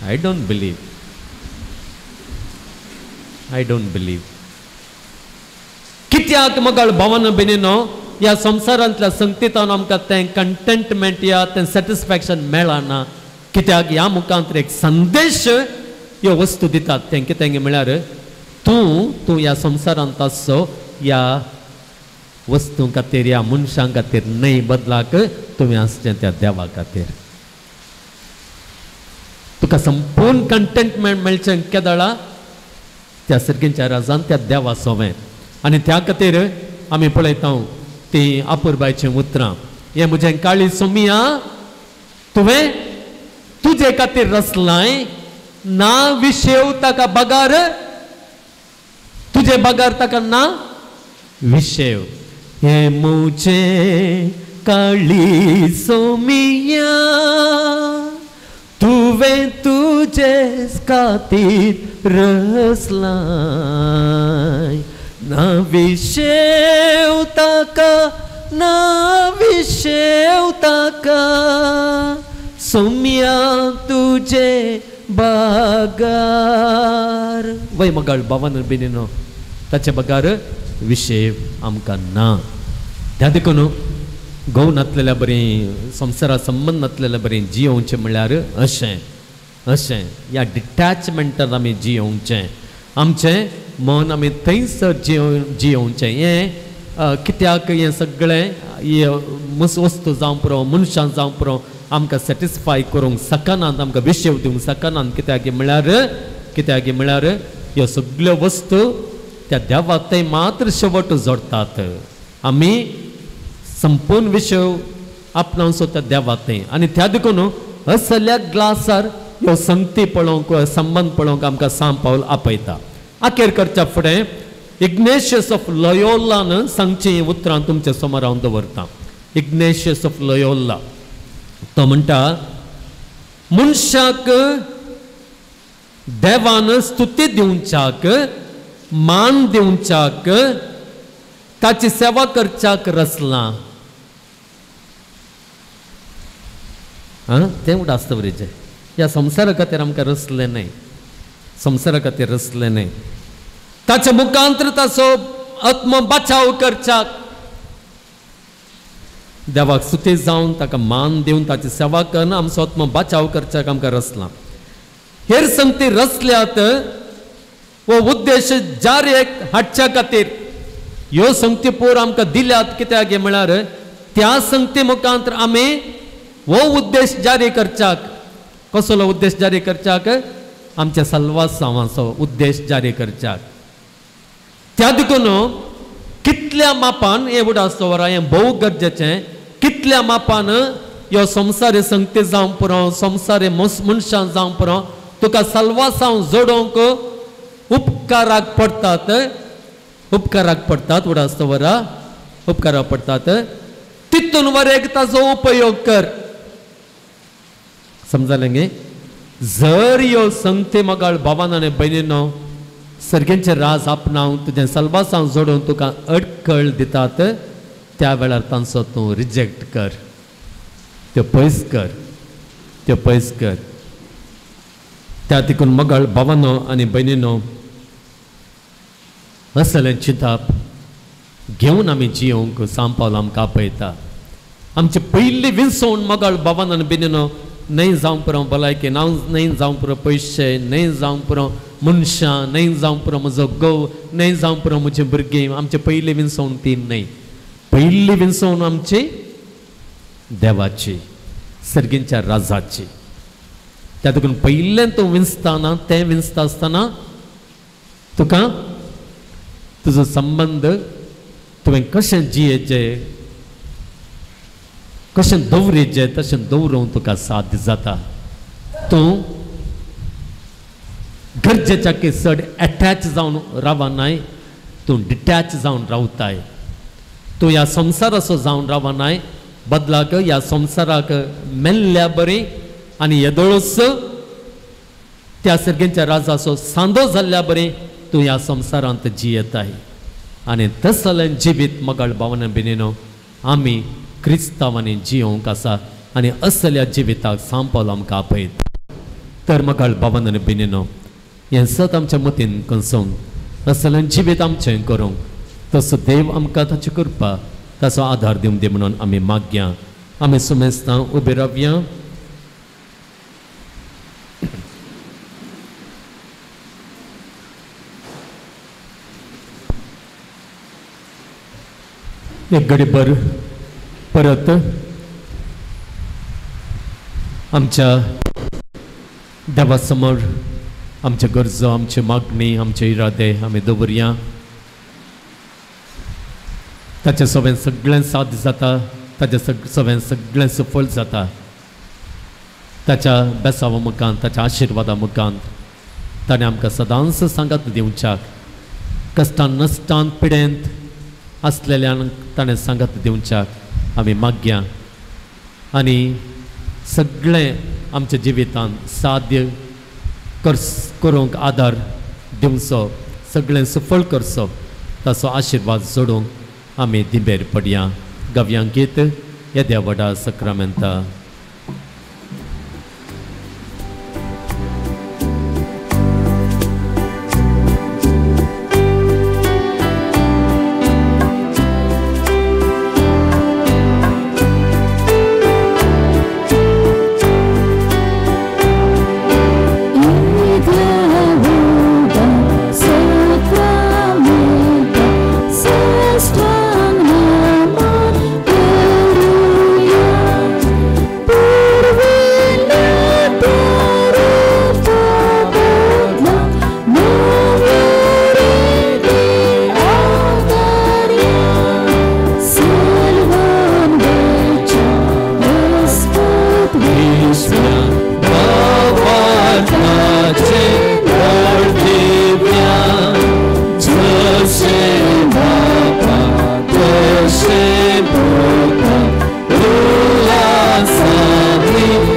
I don't believe. कित्याक मगळ भावानो भयणीनो, ह्या संवसारांतल्या संगतींतावन आमकां तें कंटेंटमेंट या तें सॅटिस्फॅक्शन मेळना. कित्याक ह्या मुखांत एक संदेश ह्यो वस्तू दितात. तें कितें म्हळ्यार तूं ह्या संवसारांत आसो ह्या वस्तू खातीर, ह्या मनशां खातीर न्हय, बदलाक तुवें आसचें त्या देवा खातीर. तुका संपूर्ण कंटेंटमेंट मेळचें केदळा त्या सर्गीच्या राजान त्या देवा सोवें. आनी त्या खातीर आमी पळयता ती आपुरबायचीं उतरां, हें म्हजें काळी सोमिया तुवें तुजे खातीर रचलाय, ना विशेव ताका बगार, तुजे बगार ताका ना विशेव. हें म्हजें काळी सोमिया तुवें तुजे खातीर रचलाय, ना विशेव ताका सोम्या तुजे बगार. वय मगळ भावानो भयणीनो, ताचे बगार विशेव आमकां ना. त्या देखून गौ नातलेल्या बरें, संवसारा संबंद नातलेल्या बरें जियोवचें म्हळ्यार अशें ह्या डिटॅचमेंटान आमी जियोवचें. आमचें मन आमी थंयसर जियोवचें. हें कित्याक हें सगळें वस्तू जावं पुरो, मनशां जावं पुरो आमकां सॅटिस्फाय करूंक सकनात, आमकां विशेव दिवंक सकनात. कित्याक म्हळ्यार ह्यो सगळ्यो वस्तू त्या देवा थंय मात्र शेवट जोडटात. आमी संपूर्ण विशेव आपणावचो त्या देवा थंय. आनी त्या देखून असल्या ग्लासार ह्यो संगती पळोवंक, संबंद पळोवंक आमकां सांपावल आपयता. अखेर करच्या फुडें इग्नेशियस ऑफ लोयोलान सांगचीं उतरां तुमच्या समोर हांव दवरतां. Ignatius of Loyola. तो म्हणटा मनशाक देवान स्तुती दिवच्याक, मान दिवच्याक, ताची सेवा करच्याक रचला. तें म्हणटा आस्तवरीचें. ह्या संवसारा खातीर आमकां रचलें न्हय, संवसारा खातीर रचलें न्हय. ताच्या मुखांतर ताचो आत्म बचाव करच्याक, देवाक स्तुती जावन ताका मान दिवन ताची सेवा करून आमचो आत्म बचाव करच्याक आमकां रचला. हेर संगती रचल्यात वो उद्देश जारेक हाडच्या खातीर. ह्यो संगती पोर आमकां दिल्यात कित्याक म्हळ्यार त्या संगती मुखांतर आमी वो उद्देश जारी करच्याक. कसलो उद्देश जारी करच्याक? आमच्या सल्वासावाचो उद्देश जारी करच्याक. त्या देखून कितल्या मापान हें बुड आसता हें भोव गरजेचें. कितल्या मापान ह्यो संवसारी संगती जावं पुरो, संवसारी मनशां जावं पुरो, तुका सल्वासांव जोडोवंक उपकाराक पडटात. उपकाराक पडटात बुड आसता वरा, उपकाराक पडटात. तितून वरेक ताचो उपयोग कर. समजलें गे? जर ह्यो संगती मोगाळ भावान आनी भयणीनो सर्गेंचे राज आपणावन तुजें सल्वासांव जोडून तुका अडखळ दितात, त्या वेळार तांचो तूं रिजेक्ट कर, त्यो पयस कर, त्यो पयस कर. त्या देखून मोगाळ भावानो आनी भयणीनो असलें चिंतप घेवन आमी जियोंक सांत पावल आमकां आपयता. आमची पयली विंसवण मोगाळ भावान आनी भयणीनो नहीं जावं पुरो भलायकी, नहीं जावं पुरो पयशे, नहीं जावं पुरो मनशां, नहीं जावं पुरो म्हजो घोव, नहीं जावं पुरो म्हजी भुरगीं. आमची पयली विंसवण ती न्हय. पयली विंसवण आमची देवाची, सर्गींच्या राजाची. त्या देखून पयलें तूं विंसताना, तें विंसता आसतना तुका तुजो संबंध तुवें कशें जियेचें, कशें दवरेचें तशें दवरूंक तुका साध्य जाता. तूं गरजेच्या की चड एटॅच जावन रावनाय, तूं डिटॅच जावन रावताय. तूं ह्या संवसाराचो जावन रावनाय, बदलाक ह्या संवसाराक मेल्ल्या बरी आनी येदोळूच त्या सर्गेंच्या राजाचो सांदो जाल्ल्या बरी तूं ह्या संवसारांत जियेताय. आनी तसलें जिवीत मोगाळ भावना भयणीनो आमी क्रिस्तांवांनी जियोंक आसा. आनी असल्या जिविताक सांत पावल आमकां आपयता. तर मोगाळ भावना आनी भयणीनो हें सत आमच्या मतीन कसोवन असलें जिवीत आमचें करूंक तसो देव आमकां ताची कृपा, ताचो आदार दिवंक दी म्हणून आमी मागया. आमी सुमेस्तां उबे रावया. एक घडीभर परत आमच्या देवा समोर आमचे गरजो, आमची मागणी, आमचे इरादे आमी दवरया. ताचें सगळें साध्य जाता, ताचें सगळें सफल जाता ताच्या बेसावा मुखांत, ताच्या आशिर्वादा मुखांत. ताणें आमकां सदांच सांगात दिवच्याक, कश्टान नश्टान पिडेंत आसलेल्यांक ताणें सांगात दिवच्याक आमी मागया. आनी सगळें आमच्या जिवितांत साध्य करूंक आदार दिवचो, सगळें सफल करचो, ताचो आशिर्वाद जोडूंक आमी दिबेर पडया. गव्यांक गीत येद्या व्हडा सक्रामेंता.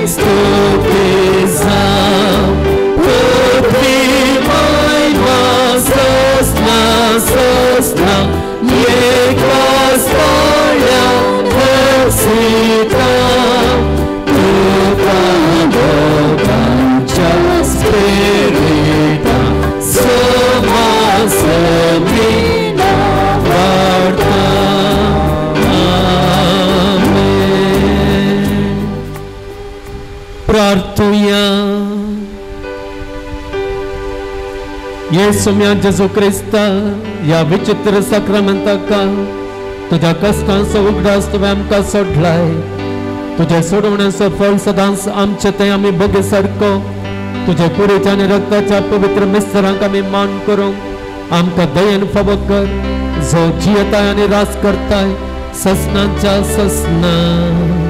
स्तुतीचा पृथ्वी महिमा सस्ना सस्ना एका स्थळ्या हसिता तुका लोकांच्या स्पिरिता समासमीना वार्ता आमेन. प्रार्थूया. येसुम्या जेजू क्रिस्ता या विचित्र साक्रामेंताका तुझ्या कष्टांचो उगडास तुवें आमकां सोडलाय. तुझ्या सोडवण्याचं फळ सदांच आमचे ते आमी बगे सारको तुझ्या कुडीच्या आनी रक्ताच्या पवित्र मिस्त्रांक आमी मान करूंक आमकां दयेन फावो कर जो जियेताय आनी रास करताय ससनांच्या ससना.